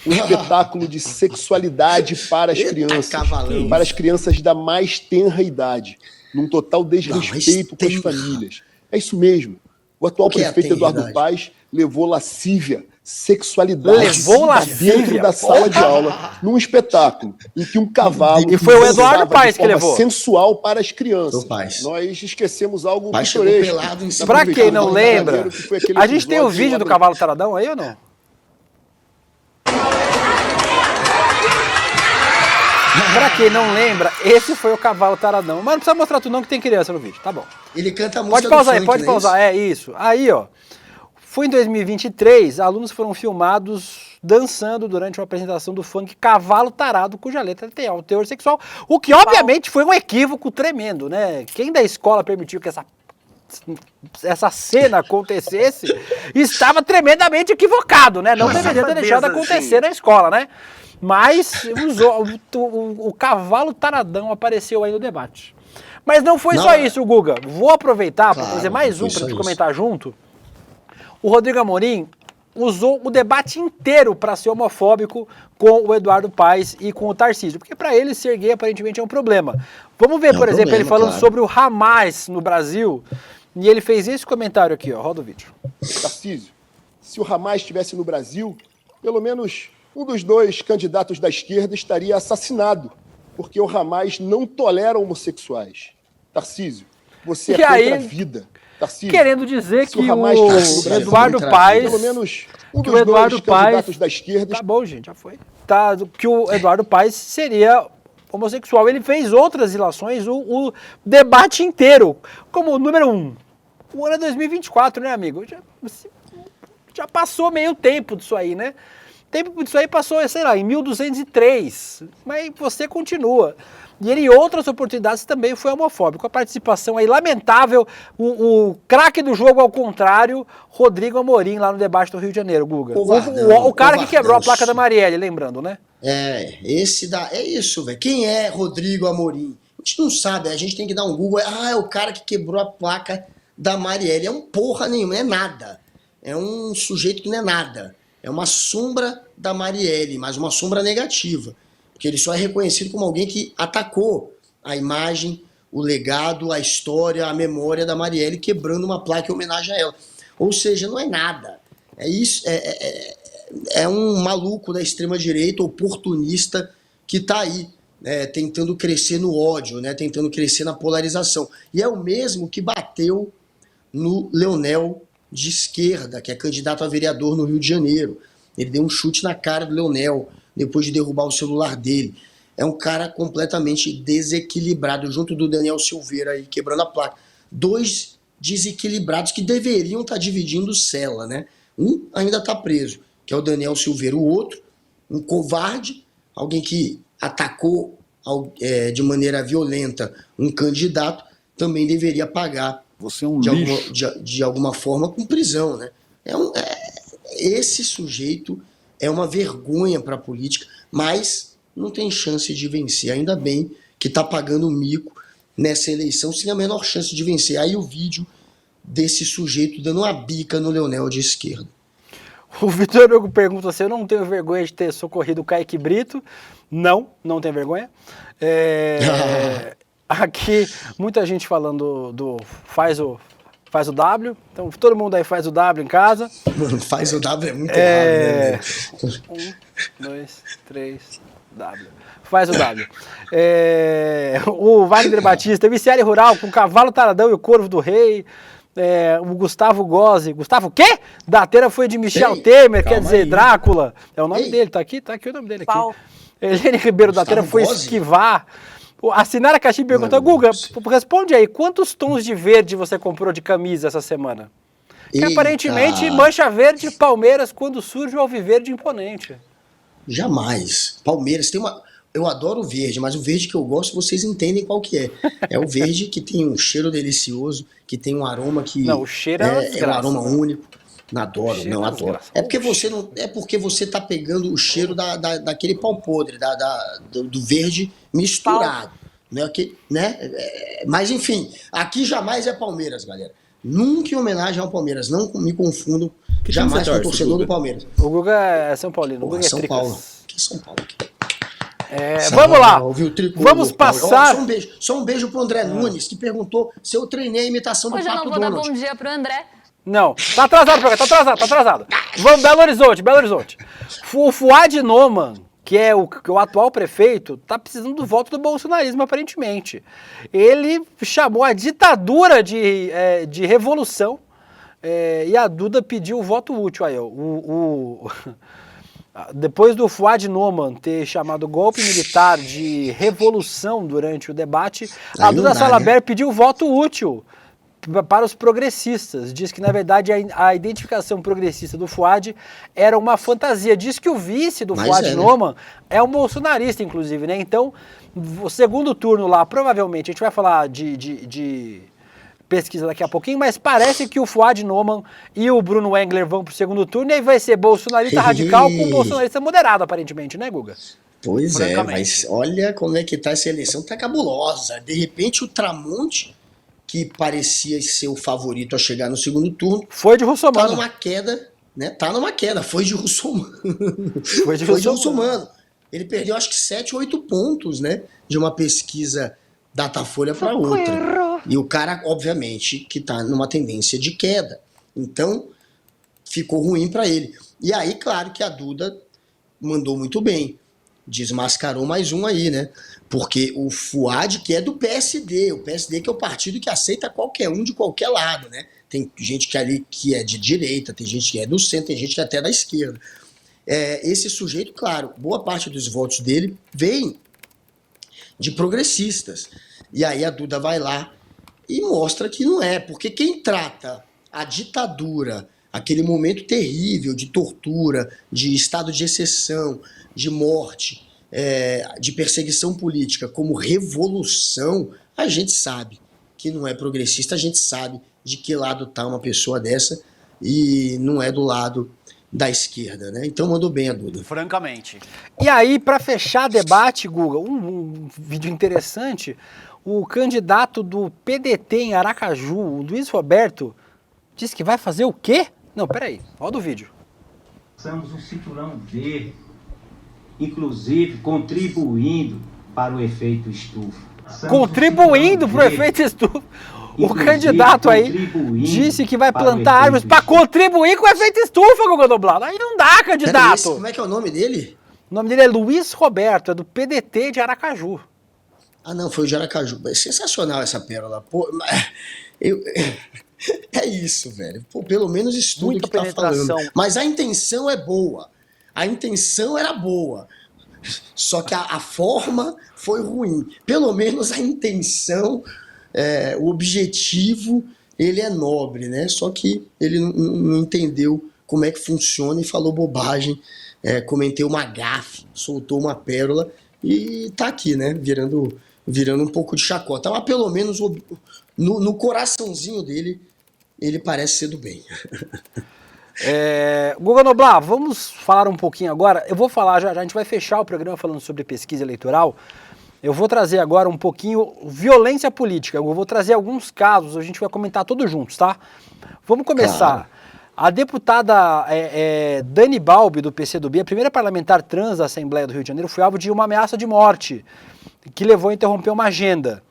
um espetáculo de sexualidade para as crianças. Para as crianças da mais tenra idade, num total desrespeito com as famílias. É isso mesmo. O atual prefeito Eduardo Paes levou lascívia, sexualidade dentro da sala de aula, num espetáculo em que um cavalo... E foi o Eduardo Paes que levou. ...sensual para as crianças. Nós esquecemos algo pitoresco. Pra quem não lembra, a gente tem o vídeo do cavalo taradão aí ou não? Pra quem não lembra, esse foi o cavalo taradão. Mas não precisa mostrar tudo não, que tem criança no vídeo, tá bom. Ele canta a música Pode pausar aí, pode pausar, é isso. Aí, ó, foi em 2023, alunos foram filmados dançando durante uma apresentação do funk Cavalo Tarado, cuja letra tem alto teor sexual, o que obviamente foi um equívoco tremendo, né? Quem da escola permitiu que essa cena acontecesse estava tremendamente equivocado, né? Não deveria ter deixado acontecer na escola, né? Mas o cavalo taradão apareceu aí no debate. Mas não foi só isso, Guga. Vou aproveitar para fazer mais um para te comentar junto. O Rodrigo Amorim usou o debate inteiro para ser homofóbico com o Eduardo Paes e com o Tarcísio, porque para ele ser gay aparentemente é um problema. Vamos ver, por exemplo, ele falando sobre o Hamas no Brasil, e ele fez esse comentário aqui, ó, roda o vídeo. Tarcísio, se o Hamas estivesse no Brasil, pelo menos um dos 2 candidatos da esquerda estaria assassinado, porque o Hamas não tolera homossexuais. Tarcísio, você é contra a vida. Tarcísio, querendo dizer que o Eduardo Paes, pelo menos um dos 2 candidatos da esquerda... Tá bom, gente, já foi. Tá, que o Eduardo Paes seria homossexual. Ele fez outras ilações, o debate inteiro, como número 1. O ano é 2024, né, amigo? Já passou meio tempo disso aí, né? O tempo disso aí passou, sei lá, em 1203, mas você continua. E ele, em outras oportunidades, também foi homofóbico. A participação aí lamentável, o craque do jogo ao contrário, Rodrigo Amorim, lá no debate do Rio de Janeiro, Guga. O cara que quebrou a placa da Marielle, lembrando, né? É isso, velho. Quem é Rodrigo Amorim? A gente não sabe, a gente tem que dar um Google. É o cara que quebrou a placa da Marielle. É um porra nenhuma, é nada. É um sujeito que não é nada. É uma sombra da Marielle, mas uma sombra negativa. Porque ele só é reconhecido como alguém que atacou a imagem, o legado, a história, a memória da Marielle, quebrando uma placa em homenagem a ela. Ou seja, não é nada. É isso, é um maluco da extrema-direita, oportunista, que está aí, tentando crescer no ódio, né, tentando crescer na polarização. E é o mesmo que bateu no Leonel de esquerda, que é candidato a vereador no Rio de Janeiro. Ele deu um chute na cara do Leonel, depois de derrubar o celular dele. É um cara completamente desequilibrado, junto do Daniel Silveira aí, quebrando a placa. 2 desequilibrados que deveriam estar dividindo cela, né? Um ainda está preso, que é o Daniel Silveira. O outro, um covarde, alguém que atacou de maneira violenta um candidato, também deveria pagar Você é um de alguma forma com prisão, né? esse sujeito é uma vergonha para a política, mas não tem chance de vencer. Ainda bem que está pagando mico nessa eleição sem a menor chance de vencer. Aí o vídeo desse sujeito dando uma bica no Leonel de esquerda. O Vitor Hugo pergunta se eu não tenho vergonha de ter socorrido o Kaique Brito. Não tenho vergonha. Aqui, muita gente falando do faz o W. Então, todo mundo aí faz o W em casa. Mano, faz o W é muito errado, Um, né? 2, 3, W. Faz o W. O Wagner Batista, Viciário Rural com Cavalo Taradão e o Corvo do Rei. O Gustavo Gozzi. Gustavo o quê? Datena foi de Michel Temer, quer dizer, aí. Drácula. É o nome dele, tá aqui o nome dele aqui. Helene Ribeiro Datena foi esquivar. A Sinara Caxi perguntou, Guga, responde aí, quantos tons de verde você comprou de camisa essa semana? Que aparentemente mancha verde Palmeiras quando surge o alviverde imponente. Jamais. Palmeiras tem uma... Eu adoro o verde, mas o verde que eu gosto, vocês entendem qual que é. É o verde que tem um cheiro delicioso, que tem um aroma que... Não, o cheiro é um aroma único. Não adoro, não adoro. É porque você não, é porque você tá pegando o cheiro daquele pau podre, do verde misturado. Né? Mas enfim, aqui jamais é Palmeiras, galera. Nunca em homenagem ao Palmeiras. Não me confundam jamais com o torcedor do Palmeiras. O Guga é São Paulino. Porra, São Paulo. Que é São Paulo? Vamos lá, vamos passar. Só um beijo pro André Nunes, que perguntou se eu treinei a imitação do Pato Donald. Hoje eu não vou dar bom dia pro André. Não, tá atrasado. Vamos, Belo Horizonte. O Fuad Noman, que é o atual prefeito, tá precisando do voto do bolsonarismo, aparentemente. Ele chamou a ditadura de revolução e a Duda pediu o voto útil aí, depois do Fuad Noman ter chamado o golpe militar de revolução durante o debate, a Duda Salabert pediu o voto útil para os progressistas. Diz que, na verdade, a identificação progressista do Fuad era uma fantasia. Diz que o vice do Fuad Noman é um bolsonarista, inclusive, né? Então, o segundo turno lá, provavelmente, a gente vai falar de pesquisa daqui a pouquinho, mas parece que o Fuad Noman e o Bruno Engler vão pro segundo turno e aí vai ser bolsonarista radical com bolsonarista moderado, aparentemente, né, Guga? Pois é, mas olha como é que tá essa eleição, tá cabulosa. De repente o Tramonte, que parecia ser o favorito a chegar no segundo turno, foi de Russomano. Tá numa queda, né? Tá numa queda, foi de Russomano. Foi de Russomano. Ele perdeu acho que 7 ou 8 pontos, né? De uma pesquisa Datafolha para outra. E o cara, obviamente, que tá numa tendência de queda. Então, ficou ruim para ele. E aí, claro que a Duda mandou muito bem. Desmascarou mais um aí, né? Porque o Fuad, que é do PSD, o PSD que é o partido que aceita qualquer um de qualquer lado, né? Tem gente que ali que é de direita, tem gente que é do centro, tem gente que é até da esquerda. Esse sujeito, claro, boa parte dos votos dele vem de progressistas. E aí a Duda vai lá e mostra que não é, porque quem trata a ditadura, aquele momento terrível de tortura, de estado de exceção, de morte, de perseguição política como revolução, a gente sabe que não é progressista, a gente sabe de que lado está uma pessoa dessa e não é do lado da esquerda, né? Então mandou bem a Duda. Francamente. E aí, para fechar debate, Guga, um vídeo interessante, o candidato do PDT em Aracaju, o Luiz Roberto, disse que vai fazer o quê? Não, peraí, roda o vídeo. Somos um cinturão verde, inclusive contribuindo para o efeito estufa. Contribuindo para o efeito estufa. O candidato aí disse que vai plantar árvores para contribuir com o efeito estufa, Guga Noblat. Aí não dá, candidato. Como é que é o nome dele? O nome dele é Luiz Roberto, é do PDT de Aracaju. Ah, não, foi o de Aracaju. É sensacional essa pérola. Pô, é isso, velho. Pô, pelo menos estuda o que tá falando. Mas a intenção é boa. A intenção era boa. Só que a forma foi ruim. Pelo menos a intenção, o objetivo, ele é nobre, né? Só que ele não entendeu como é que funciona e falou bobagem. Cometeu uma gafe, soltou uma pérola e tá aqui, né? Virando um pouco de chacota. Mas pelo menos no coraçãozinho dele, ele parece ser do bem. Guga Noblar, vamos falar um pouquinho agora. Eu vou falar já, a gente vai fechar o programa falando sobre pesquisa eleitoral. Eu vou trazer agora um pouquinho violência política. Eu vou trazer alguns casos, a gente vai comentar todos juntos, tá? Vamos começar. Claro. A deputada Dani Balbi, do PCdoB, a primeira parlamentar trans da Assembleia do Rio de Janeiro, foi alvo de uma ameaça de morte, que levou a interromper uma agenda.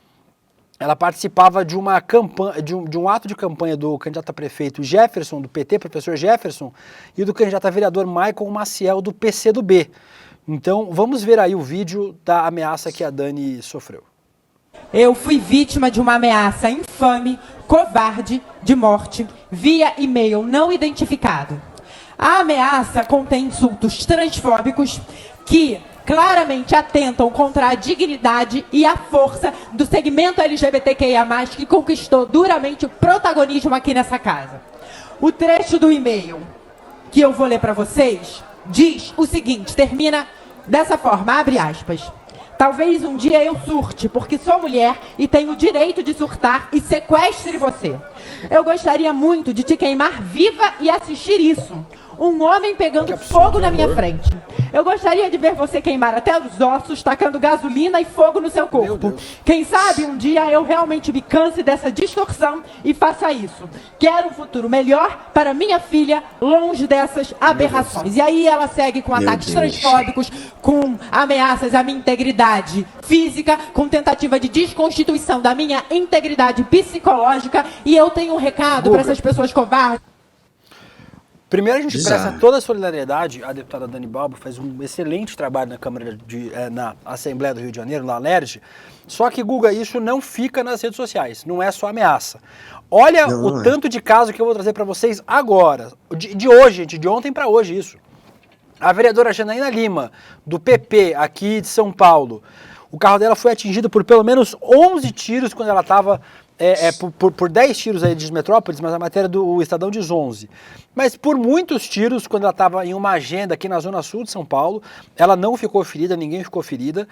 Ela participava de uma campanha, de um ato de campanha do candidato a prefeito Jefferson, do PT, professor Jefferson, e do candidato a vereador Michael Maciel, do PCdoB. Então, vamos ver aí o vídeo da ameaça que a Dani sofreu. Eu fui vítima de uma ameaça infame, covarde, de morte, via e-mail não identificado. A ameaça contém insultos transfóbicos que claramente atentam contra a dignidade e a força do segmento LGBTQIA+, que conquistou duramente o protagonismo aqui nessa casa. O trecho do e-mail que eu vou ler para vocês diz o seguinte, termina dessa forma, abre aspas. Talvez um dia eu surte, porque sou mulher e tenho o direito de surtar e sequestre você. Eu gostaria muito de te queimar viva e assistir isso. Um homem pegando fogo na minha frente. Eu gostaria de ver você queimar até os ossos, tacando gasolina e fogo no seu corpo. Quem sabe um dia eu realmente me canse dessa distorção e faça isso. Quero um futuro melhor para minha filha, longe dessas aberrações. E aí ela segue com ataques transfóbicos, com ameaças à minha integridade física, com tentativa de desconstituição da minha integridade psicológica. E eu tenho um recado para essas pessoas covardes. Primeiro a gente presta toda a solidariedade à deputada Dani Balbi, faz um excelente trabalho na Câmara na Assembleia do Rio de Janeiro, na Alerj. Só que, Guga, isso não fica nas redes sociais, não é só ameaça. Olha o tanto de caso que eu vou trazer para vocês agora, de hoje, gente, de ontem para hoje isso. A vereadora Janaína Lima, do PP, aqui de São Paulo, o carro dela foi atingido por pelo menos 11 tiros quando ela estava... por 10 tiros aí de Metrópolis, mas a matéria do Estadão diz 11. Mas por muitos tiros, quando ela estava em uma agenda aqui na Zona Sul de São Paulo, ela não ficou ferida, ninguém ficou ferida.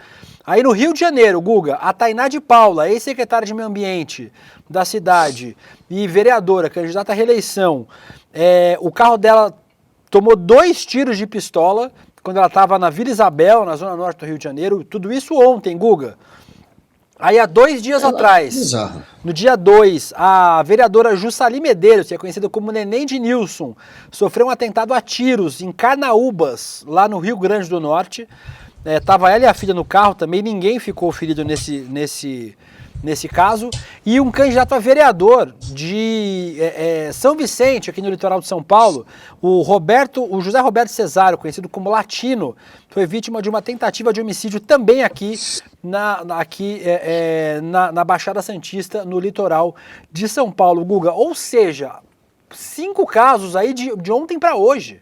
Aí no Rio de Janeiro, Guga, a Tainá de Paula, ex-secretária de Meio Ambiente da cidade e vereadora, candidata à reeleição, o carro dela tomou 2 tiros de pistola quando ela estava na Vila Isabel, na Zona Norte do Rio de Janeiro, tudo isso ontem, Guga. Aí há 2 dias atrás, no dia 2, a vereadora Jussali Medeiros, que é conhecida como Neném de Nilson, sofreu um atentado a tiros em Carnaúbas, lá no Rio Grande do Norte. Tava ela e a filha no carro também, ninguém ficou ferido nesse caso. E um candidato a vereador de São Vicente, aqui no litoral de São Paulo, o José Roberto Cesário, conhecido como Latino, foi vítima de uma tentativa de homicídio também aqui na Baixada Santista, no litoral de São Paulo, Guga. Ou seja, 5 casos aí de ontem para hoje.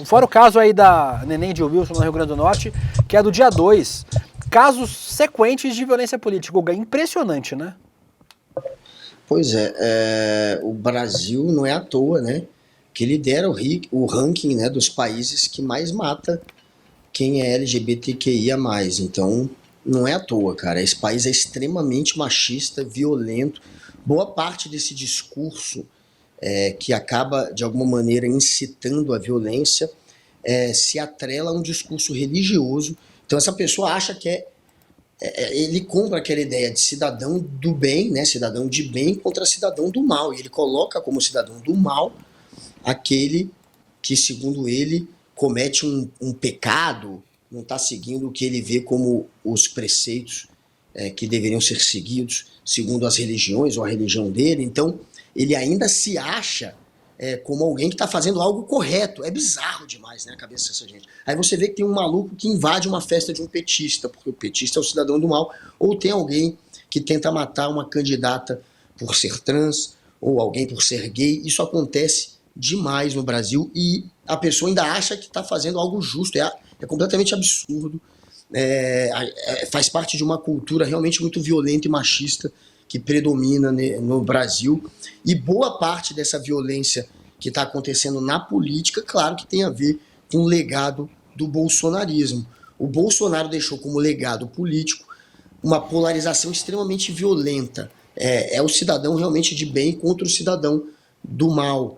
Fora o caso aí da Neném de Wilson, no Rio Grande do Norte, que é do dia 2. Casos sequentes de violência política, Guga. Impressionante, né? Pois o Brasil não é à toa, né? Que lidera o ranking, né, dos países que mais mata quem é LGBTQIA+. Então, não é à toa, cara. Esse país é extremamente machista, violento. Boa parte desse discurso que acaba, de alguma maneira, incitando a violência, se atrela a um discurso religioso. Então essa pessoa acha que ele compra aquela ideia de cidadão do bem, né, cidadão de bem contra cidadão do mal, e ele coloca como cidadão do mal aquele que, segundo ele, comete um pecado, não está seguindo o que ele vê como os preceitos que deveriam ser seguidos segundo as religiões ou a religião dele. Então ele ainda se acha como alguém que está fazendo algo correto. É bizarro demais, né, a cabeça dessa gente. Aí você vê que tem um maluco que invade uma festa de um petista, porque o petista é o cidadão do mal, ou tem alguém que tenta matar uma candidata por ser trans, ou alguém por ser gay. Isso acontece demais no Brasil e a pessoa ainda acha que está fazendo algo justo. É completamente absurdo. Faz parte de uma cultura realmente muito violenta e machista que predomina no Brasil, e boa parte dessa violência que está acontecendo na política, claro que tem a ver com o legado do bolsonarismo. O Bolsonaro deixou como legado político uma polarização extremamente violenta. É o cidadão realmente de bem contra o cidadão do mal.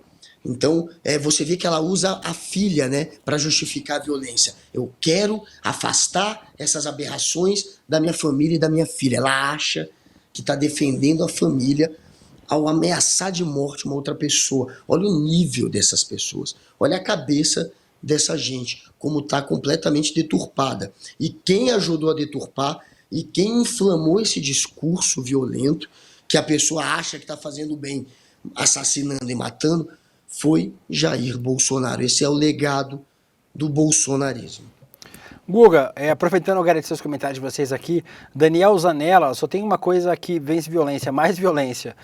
Então, você vê que ela usa a filha, né, para justificar a violência. Eu quero afastar essas aberrações da minha família e da minha filha. Ela acha que está defendendo a família ao ameaçar de morte uma outra pessoa. Olha o nível dessas pessoas. Olha a cabeça dessa gente, como está completamente deturpada. E quem ajudou a deturpar e quem inflamou esse discurso violento, que a pessoa acha que está fazendo bem, assassinando e matando, foi Jair Bolsonaro. Esse é o legado do bolsonarismo. Guga, aproveitando agradecer os comentários de vocês aqui, Daniel Zanella, só tem uma coisa que vence violência, mais violência.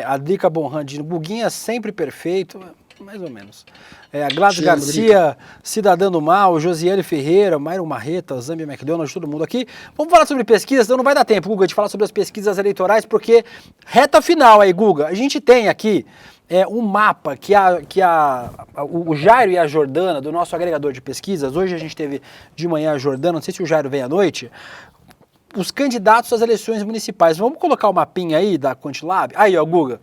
A Drica Bonhan diz, Guguinha sempre perfeito, mais ou menos. A Gladys Garcia, Cidadã do Mal, Josiane Ferreira, Myron Marreta, Zambi McDonald, todo mundo aqui. Vamos falar sobre pesquisas, então não vai dar tempo, Guga, de falar sobre as pesquisas eleitorais, porque reta final aí, Guga, a gente tem aqui um mapa que o Jairo e a Jordana, do nosso agregador de pesquisas, hoje a gente teve de manhã a Jordana, não sei se o Jairo vem à noite, os candidatos às eleições municipais. Vamos colocar o mapinha aí da Quantilab? Aí, ó, Guga.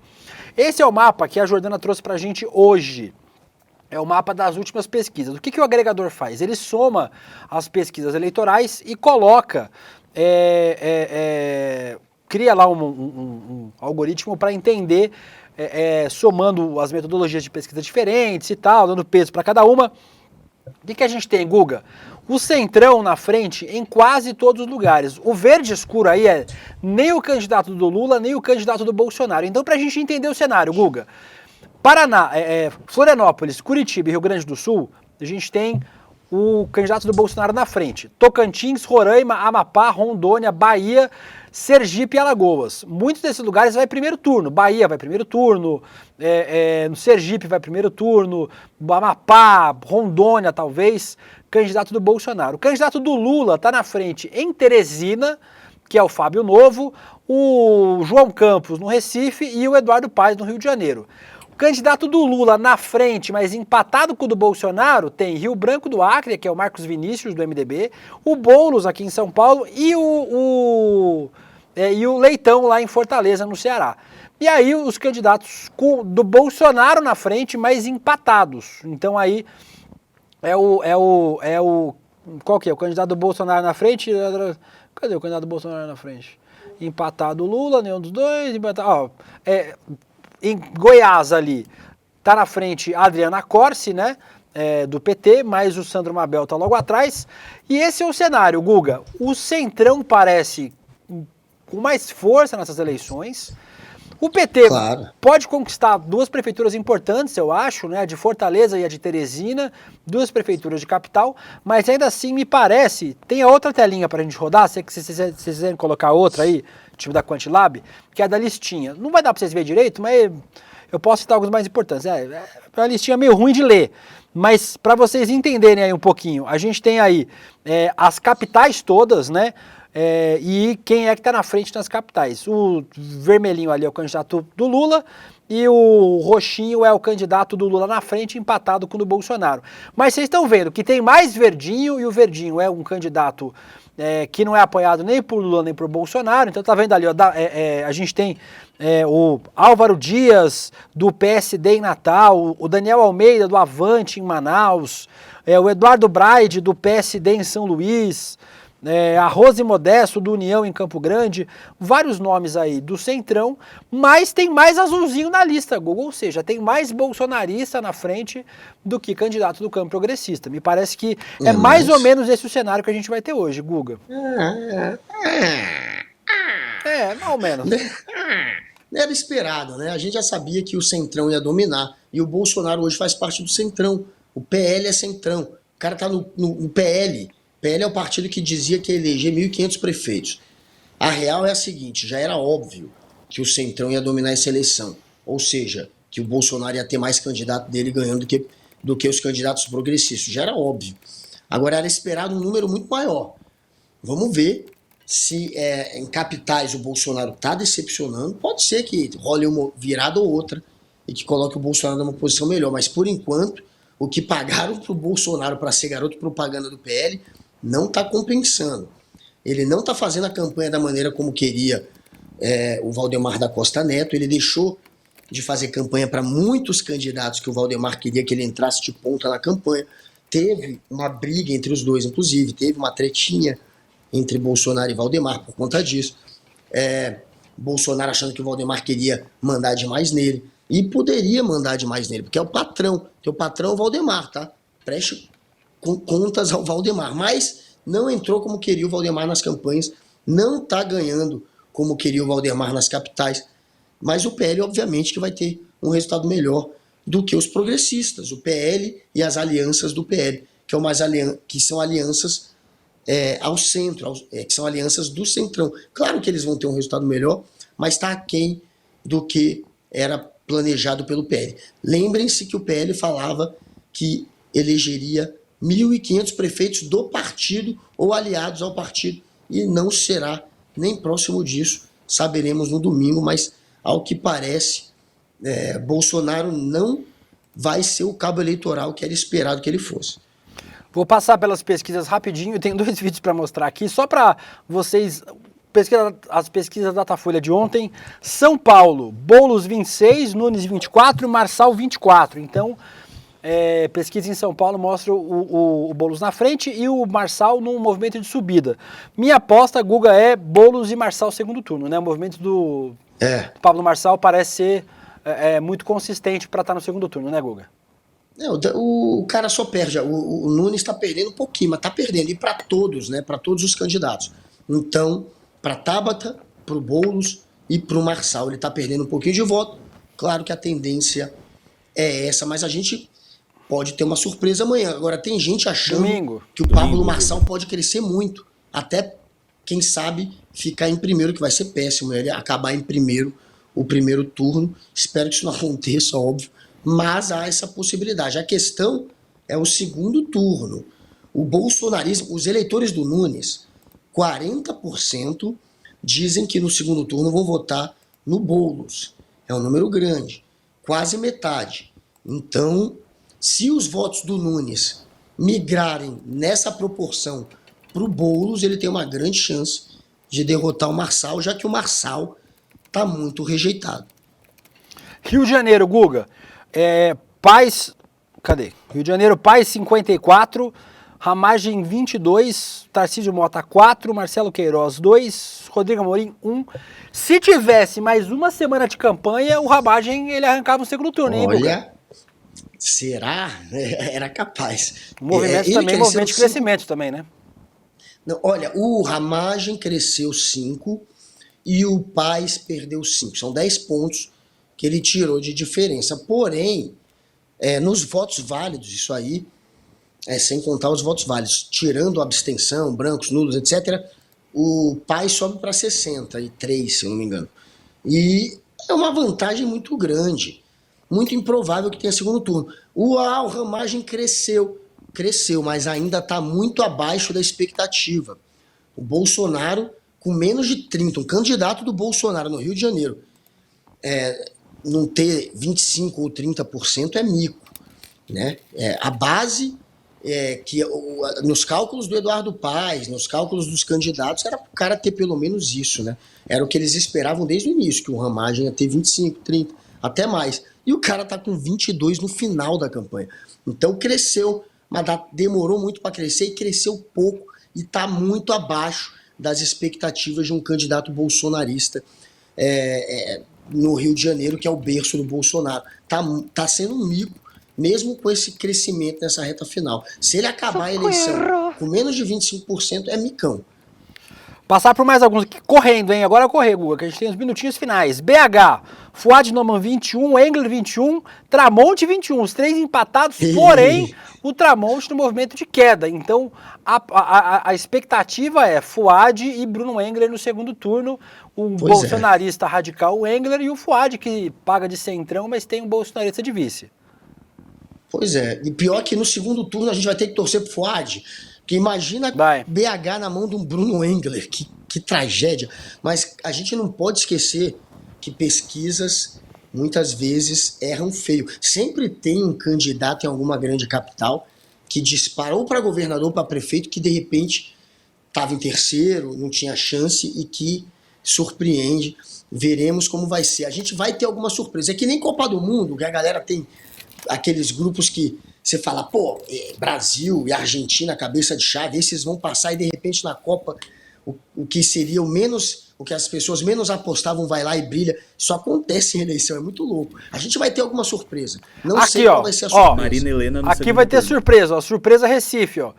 Esse é o mapa que a Jordana trouxe pra gente hoje. É o mapa das últimas pesquisas. O que o agregador faz? Ele soma as pesquisas eleitorais e coloca, cria lá um algoritmo para entender, somando as metodologias de pesquisa diferentes e tal, dando peso para cada uma. O que a gente tem, Guga? O centrão na frente em quase todos os lugares. O verde escuro aí é nem o candidato do Lula, nem o candidato do Bolsonaro. Então, para a gente entender o cenário, Guga, Paraná, Florianópolis, Curitiba e Rio Grande do Sul, a gente tem o candidato do Bolsonaro na frente. Tocantins, Roraima, Amapá, Rondônia, Bahia, Sergipe e Alagoas. Muitos desses lugares vai primeiro turno. Bahia vai primeiro turno, no Sergipe vai primeiro turno, Amapá, Rondônia talvez, candidato do Bolsonaro. O candidato do Lula está na frente em Teresina, que é o Fábio Novo, o João Campos no Recife e o Eduardo Paes no Rio de Janeiro. O candidato do Lula na frente, mas empatado com o do Bolsonaro, tem Rio Branco do Acre, que é o Marcos Vinícius do MDB, o Boulos aqui em São Paulo e o Leitão lá em Fortaleza, no Ceará. E aí os candidatos do Bolsonaro na frente, mas empatados. Então aí qual que é? O candidato do Bolsonaro na frente? Cadê o candidato do Bolsonaro na frente? Empatado o Lula, nenhum dos dois, empatado. Em Goiás ali, tá na frente a Adriana Corsi, né, do PT, mas o Sandro Mabel tá logo atrás. E esse é o cenário, Guga. O Centrão parece com mais força nessas eleições. O PT pode conquistar duas prefeituras importantes, eu acho, né, a de Fortaleza e a de Teresina, duas prefeituras de capital, mas ainda assim me parece, tem a outra telinha pra gente rodar, se vocês quiserem colocar outra aí, time da Quantilab, que é a da listinha. Não vai dar pra vocês verem direito, mas eu posso citar alguns mais importantes. É uma listinha meio ruim de ler, mas para vocês entenderem aí um pouquinho, a gente tem aí as capitais todas, né? E quem é que está na frente nas capitais? O vermelhinho ali é o candidato do Lula e o roxinho é o candidato do Lula na frente, empatado com o do Bolsonaro. Mas vocês estão vendo que tem mais verdinho e o verdinho é um candidato que não é apoiado nem por Lula nem por Bolsonaro. Então tá vendo ali, ó, a gente tem o Álvaro Dias do PSD em Natal, o Daniel Almeida do Avante em Manaus, o Eduardo Braide do PSD em São Luís, a Rose Modesto do União em Campo Grande, vários nomes aí do Centrão, mas tem mais azulzinho na lista, Google, ou seja, tem mais bolsonarista na frente do que candidato do campo progressista. Me parece que é mais ou menos esse o cenário que a gente vai ter hoje, Guga. Mais ou menos. Era esperado, né? A gente já sabia que o Centrão ia dominar, e o Bolsonaro hoje faz parte do Centrão. O PL é Centrão. O cara tá no PL. PL é o partido que dizia que ia eleger 1.500 prefeitos. A real é a seguinte, já era óbvio que o Centrão ia dominar essa eleição. Ou seja, que o Bolsonaro ia ter mais candidato dele ganhando do que os candidatos progressistas. Já era óbvio. Agora era esperado um número muito maior. Vamos ver se em capitais o Bolsonaro está decepcionando. Pode ser que role uma virada ou outra e que coloque o Bolsonaro numa posição melhor. Mas por enquanto, o que pagaram para o Bolsonaro para ser garoto propaganda do PL não está compensando. Ele não está fazendo a campanha da maneira como queria o Valdemar da Costa Neto. Ele deixou de fazer campanha para muitos candidatos que o Valdemar queria que ele entrasse de ponta na campanha. Teve uma briga entre os dois, inclusive, teve uma tretinha entre Bolsonaro e Valdemar por conta disso. Bolsonaro achando que o Valdemar queria mandar demais nele, e poderia mandar demais nele, porque é o patrão. Teu patrão é o Valdemar, tá? Preste contas ao Valdemar, mas não entrou como queria o Valdemar nas campanhas, não está ganhando como queria o Valdemar nas capitais, mas o PL, obviamente, que vai ter um resultado melhor do que os progressistas, o PL e as alianças do PL, que são alianças ao centro, que são alianças do centrão. Claro que eles vão ter um resultado melhor, mas está aquém do que era planejado pelo PL. Lembrem-se que o PL falava que elegeria 1.500 prefeitos do partido ou aliados ao partido, e não será nem próximo disso, saberemos no domingo, mas ao que parece, Bolsonaro não vai ser o cabo eleitoral que era esperado que ele fosse. Vou passar pelas pesquisas rapidinho, tem 2 vídeos para mostrar aqui, só para vocês... As pesquisas da Datafolha de ontem, São Paulo, Boulos 26, Nunes 24, Marçal 24. Então, pesquisa em São Paulo mostra o Boulos na frente e o Marçal num movimento de subida. Minha aposta, Guga, é Boulos e Marçal segundo turno, né? O movimento do Pablo Marçal parece ser muito consistente para estar no segundo turno, né, Guga? O cara só perde, o Nunes está perdendo um pouquinho, mas está perdendo, e para todos, né? Para todos os candidatos. Então, para Tabata, para o Boulos e para o Marçal, ele está perdendo um pouquinho de voto. Claro que a tendência é essa, mas a gente pode ter uma surpresa amanhã. Agora, tem gente achando que o Pablo Marçal pode crescer muito, até, quem sabe, ficar em primeiro, que vai ser péssimo, ele acabar em primeiro o primeiro turno. Espero que isso não aconteça, óbvio, mas há essa possibilidade. A questão é o segundo turno. O bolsonarismo, os eleitores do Nunes, 40% dizem que no segundo turno vão votar no Boulos. É um número grande, quase metade. Então, se os votos do Nunes migrarem nessa proporção para o Boulos, ele tem uma grande chance de derrotar o Marçal, já que o Marçal está muito rejeitado. Rio de Janeiro, Guga. Paz... Cadê? Rio de Janeiro, Paz 54... Ramagem 22, Tarcísio Mota 4, Marcelo Queiroz 2, Rodrigo Amorim 1. Se tivesse mais uma semana de campanha, o Ramagem ele arrancava o segundo turno, hein, Olha, será? Era capaz. O movimento também, movimento de crescimento também, né? Não, olha, o Ramagem cresceu 5 e o Paz perdeu 5. São 10 pontos que ele tirou de diferença. Porém, nos votos válidos, isso aí... sem contar os votos válidos, tirando a abstenção, brancos, nulos, etc., o Paz sobe para 63, se eu não me engano. E é uma vantagem muito grande, muito improvável que tenha segundo turno. O Ramagem cresceu, mas ainda está muito abaixo da expectativa. O Bolsonaro, com menos de 30, um candidato do Bolsonaro no Rio de Janeiro, não ter 25% ou 30% é mico, né? A base... que nos cálculos do Eduardo Paes, nos cálculos dos candidatos, era para o cara ter pelo menos isso, né? Era o que eles esperavam desde o início, que o Ramagem ia ter 25, 30, até mais. E o cara tá com 22 no final da campanha. Então cresceu, mas demorou muito para crescer e cresceu pouco e está muito abaixo das expectativas de um candidato bolsonarista no Rio de Janeiro, que é o berço do Bolsonaro. Tá sendo um mico, mesmo com esse crescimento nessa reta final. Se ele acabar a eleição com menos de 25%, é micão. Passar por mais alguns aqui, correndo, hein? Agora correr, Guga, que a gente tem os minutinhos finais. BH, Fuad Noman 21, Engler 21, Tramonte 21, os 3 empatados, porém, o Tramonte no movimento de queda. Então, a expectativa é Fuad e Bruno Engler no segundo turno, o bolsonarista radical, o Engler, e o Fuad, que paga de centrão, mas tem um bolsonarista de vice. Pois é, e pior que no segundo turno a gente vai ter que torcer pro Fuad, porque imagina BH na mão de um Bruno Engler, que tragédia. Mas a gente não pode esquecer que pesquisas muitas vezes erram feio. Sempre tem um candidato em alguma grande capital que dispara ou para governador ou para prefeito, que de repente estava em terceiro, não tinha chance e que surpreende. Veremos como vai ser. A gente vai ter alguma surpresa. É que nem Copa do Mundo, que a galera tem aqueles grupos que você fala, pô, Brasil e Argentina, cabeça de chave, esses vão passar e de repente na Copa o que seria o que as pessoas menos apostavam vai lá e brilha. Isso acontece em eleição, é muito louco. A gente vai ter alguma surpresa. Não aqui, sei qual vai ser a surpresa. Marina Helena no aqui vai ter surpresa, ó. Surpresa Recife, ó.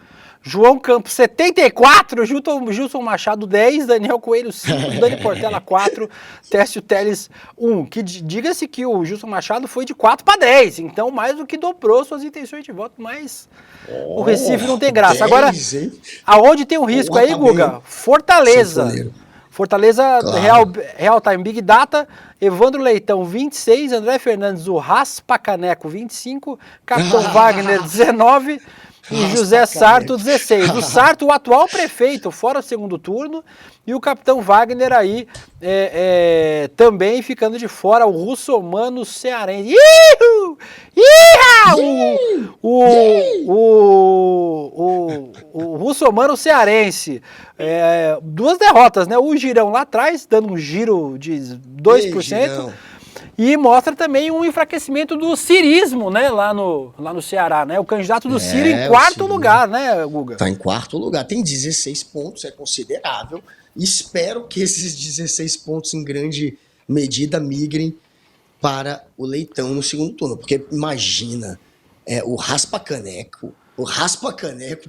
João Campos, 74, Gilson Machado, 10, Daniel Coelho, 5, Dani Portela, 4, Técio Teles, 1. Que diga-se que o Gilson Machado foi de 4 para 10, então mais do que dobrou suas intenções de voto, mas o Recife não tem graça. 10, agora, hein? aonde tem um risco aí, Guga? Fortaleza. Fortaleza, Real Time Big Data, Evandro Leitão, 26, André Fernandes, o Raspa Caneco, 25, Capitão Wagner, 19... E José Sarto, 16. O Sarto, o atual prefeito, fora o segundo turno. E o capitão Wagner aí também ficando de fora. O russomano cearense. Ihu! O russomano cearense. 2 derrotas, né? O Girão lá atrás, dando um giro de 2%. E mostra também um enfraquecimento do cirismo, né, lá no Ceará, né? O candidato do Ciro em 4º lugar, né, Guga? Tá em 4º lugar, tem 16 pontos, é considerável. Espero que esses 16 pontos em grande medida migrem para o Leitão no segundo turno, porque imagina, o Raspa Caneco,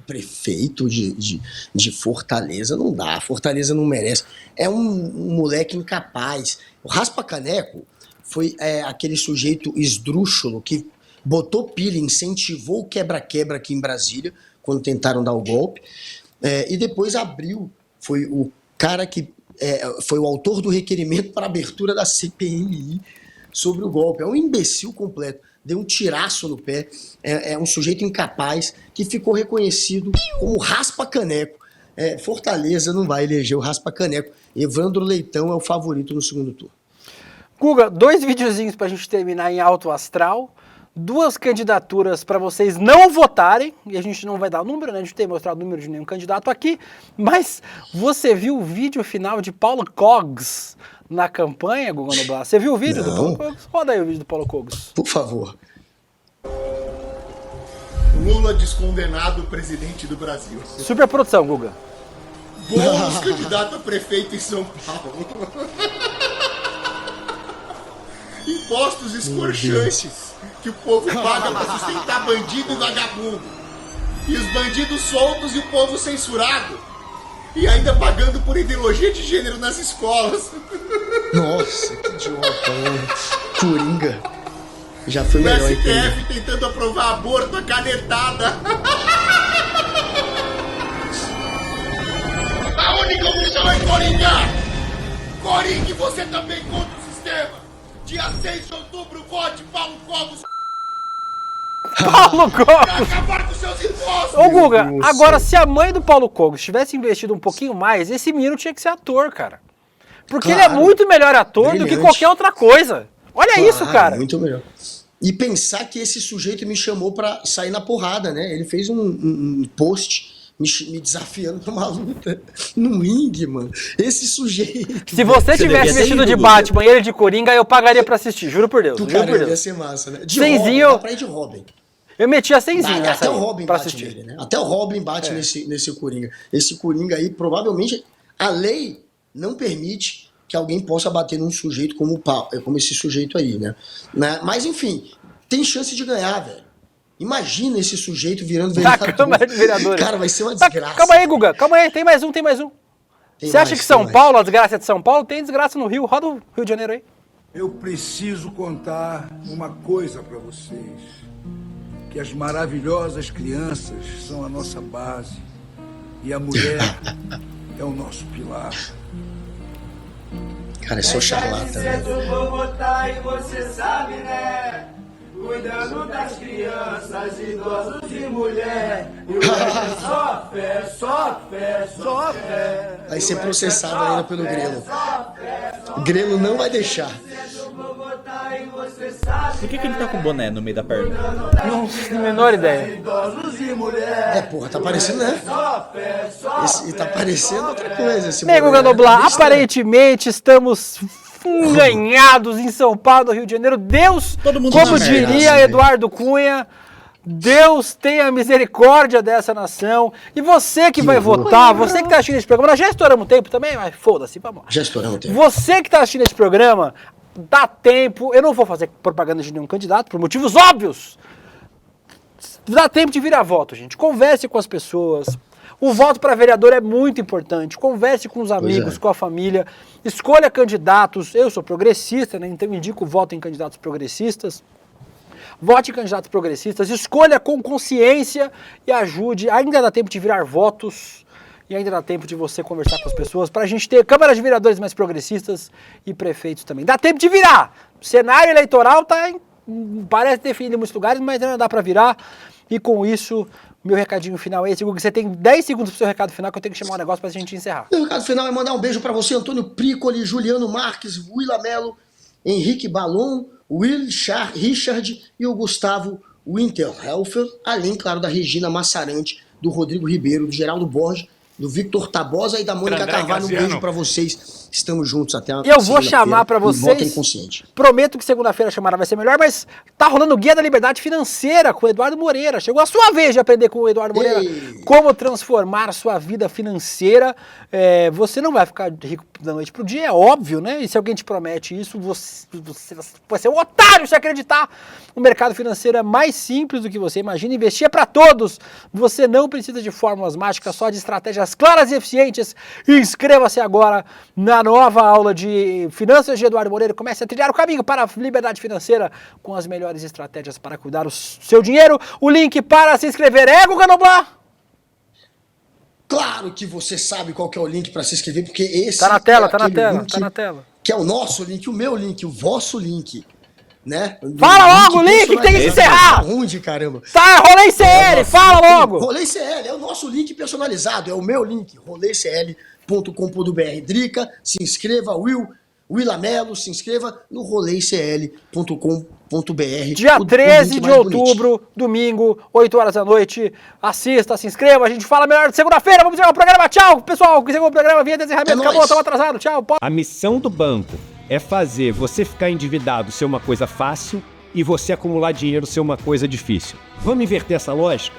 prefeito de Fortaleza, não dá, Fortaleza não merece. É um moleque incapaz. O Raspa Caneco foi aquele sujeito esdrúxulo que botou pilha, incentivou o quebra-quebra aqui em Brasília, quando tentaram dar o golpe, e depois abriu, foi o cara que foi o autor do requerimento para a abertura da CPMI sobre o golpe. É um imbecil completo, deu um tiraço no pé, é um sujeito incapaz que ficou reconhecido como Raspa-Caneco. Fortaleza não vai eleger o Raspa-Caneco. Evandro Leitão é o favorito no segundo turno. Guga, 2 videozinhos pra gente terminar em alto astral, 2 candidaturas para vocês não votarem, e a gente não vai dar o número, né? A gente não tem mostrado o número de nenhum candidato aqui, mas você viu o vídeo final de Paulo Cogos na campanha, Guga Noblar? Você viu o vídeo do Paulo Cogos? Roda aí o vídeo do Paulo Cogos. Por favor. Lula descondenado presidente do Brasil. Super produção, Guga. Boulos candidato a prefeito em São Paulo. Impostos escorchantes que o povo paga para sustentar bandido e vagabundo. E os bandidos soltos e o povo censurado. E ainda pagando por ideologia de gênero nas escolas. Nossa, que idiota, né? Coringa. Já foi melhor. O STF tentando aprovar aborto a canetada. A única opção é Coringa! Coringa, você também contra o sistema! Dia 6 de outubro, vote Paulo Cogos! Paulo Cogos! Acabar com seus impostos! Ô Guga, agora se a mãe do Paulo Cogos tivesse investido um pouquinho mais, esse menino tinha que ser ator, cara. Porque ele é muito melhor ator do que qualquer outra coisa. Olha isso, cara. Muito melhor. E pensar que esse sujeito me chamou pra sair na porrada, né? Ele fez um post me desafiando pra uma luta no ringue, mano. Esse sujeito... Se você tivesse vestido de Batman e ele de Coringa, eu pagaria pra assistir, juro por Deus. Juro por Deus. Ia ser massa, né? De Robin, dá pra ir de Robin. Eu metia 100zinho até o Robin pra bate assistir. nele, né? Até o Robin bate nesse Coringa. Esse Coringa aí, provavelmente, a lei não permite que alguém possa bater num sujeito como esse sujeito aí, né? Mas, enfim, tem chance de ganhar, velho. Imagina esse sujeito virando vereador. Na Câmara de Vereadores. Cara, vai ser uma desgraça. Calma aí, Guga. Calma aí. Tem mais um. Você acha que São Paulo, a desgraça é de São Paulo? Tem desgraça no Rio. Roda o Rio de Janeiro aí. Eu preciso contar uma coisa pra vocês. Que as maravilhosas crianças são a nossa base. E a mulher é o nosso pilar. Cara, eu sou charlatão. Eu vou votar e você sabe, né? Cuidando das crianças, idosos e mulher. E o resto só fé, só fé, só fé. Vai ser processado ainda pelo Grelo. O Grelo não vai deixar. Eu vou votar e você Por que ele tá com boné no meio da perna? Não tenho a menor ideia. Porra, tá parecendo, né? E tá parecendo outra coisa. Esse Nego boné, Ganoblar, né? aparentemente estamos enganhados em São Paulo, Rio de Janeiro. Deus, como diria Eduardo Cunha, Deus tenha misericórdia dessa nação. E você que vai votar, você que tá assistindo esse programa, nós já estouramos o tempo também, mas foda-se, vamos lá. Já estouramos o tempo. Você que tá assistindo esse programa, dá tempo, eu não vou fazer propaganda de nenhum candidato, por motivos óbvios. Dá tempo de virar voto, gente. Converse com as pessoas. O voto para vereador é muito importante. Converse com os amigos, com a família. Escolha candidatos. Eu sou progressista, né? Então indico o voto em candidatos progressistas. Vote em candidatos progressistas. Escolha com consciência e ajude. Ainda dá tempo de virar votos. E ainda dá tempo de você conversar com as pessoas para a gente ter câmaras de vereadores mais progressistas e prefeitos também. Dá tempo de virar. O cenário eleitoral parece definido em muitos lugares, mas ainda dá para virar. E com isso, meu recadinho final é esse. Guga, você tem 10 segundos pro seu recado final, que eu tenho que chamar um negócio pra gente encerrar. Meu recado final é mandar um beijo pra você, Antônio Pricoli, Juliano Marques, Willa Mello, Henrique Balon, Richard e o Gustavo Winterhelfer, além, claro, da Regina Massarante, do Rodrigo Ribeiro, do Geraldo Borges, do Victor Tabosa e da Mônica Carvalho. Um beijo pra vocês. Estamos juntos até a Eu vou chamar pra vocês. Votem consciente. Prometo que segunda-feira a chamada vai ser melhor, mas tá rolando o Guia da Liberdade Financeira com o Eduardo Moreira. Chegou a sua vez de aprender com o Eduardo Moreira como transformar sua vida financeira. Você não vai ficar rico da noite pro dia, é óbvio, né? E se alguém te promete isso, você vai ser um otário se acreditar. O mercado financeiro é mais simples do que você imagina. Investir é pra todos. Você não precisa de fórmulas mágicas, só de estratégias claras e eficientes. Inscreva-se agora na nova aula de Finanças de Eduardo Moreira. Comece a trilhar o caminho para a liberdade financeira com as melhores estratégias para cuidar do seu dinheiro. O link para se inscrever é Guga Noblar. Claro que você sabe qual que é o link para se inscrever, porque esse tá na tela, é tá na tela, link tá na tela. Que é o nosso link, o meu link, o vosso link. Né? Fala logo o link que tem que encerrar! Ruim de caramba. Tá, Rolê CL, fala logo! Rolê CL é o nosso link personalizado, é o meu link, rolecl.com.br. Drica, se inscreva, Willa Mello, se inscreva no rolecl.com.br. Dia 13 de outubro, domingo, 8 horas da noite. Assista, se inscreva, a gente fala melhor de segunda-feira. Vamos encerrar o programa. Tchau, pessoal. Que encerrou o programa, vinha de encerramento, acabou, estamos atrasados. Tchau. A missão do banco é fazer você ficar endividado ser uma coisa fácil e você acumular dinheiro ser uma coisa difícil. Vamos inverter essa lógica?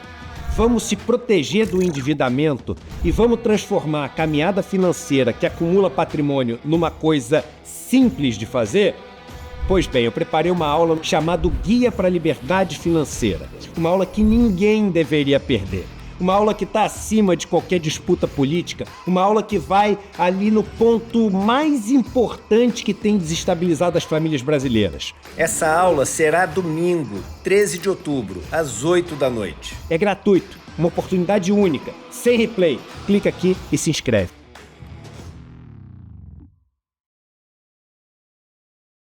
Vamos se proteger do endividamento e vamos transformar a caminhada financeira que acumula patrimônio numa coisa simples de fazer? Pois bem, eu preparei uma aula chamada Guia para a Liberdade Financeira. Uma aula que ninguém deveria perder. Uma aula que está acima de qualquer disputa política, uma aula que vai ali no ponto mais importante que tem desestabilizado as famílias brasileiras. Essa aula será domingo, 13 de outubro, às 8 da noite. É gratuito, uma oportunidade única, sem replay. Clica aqui e se inscreve.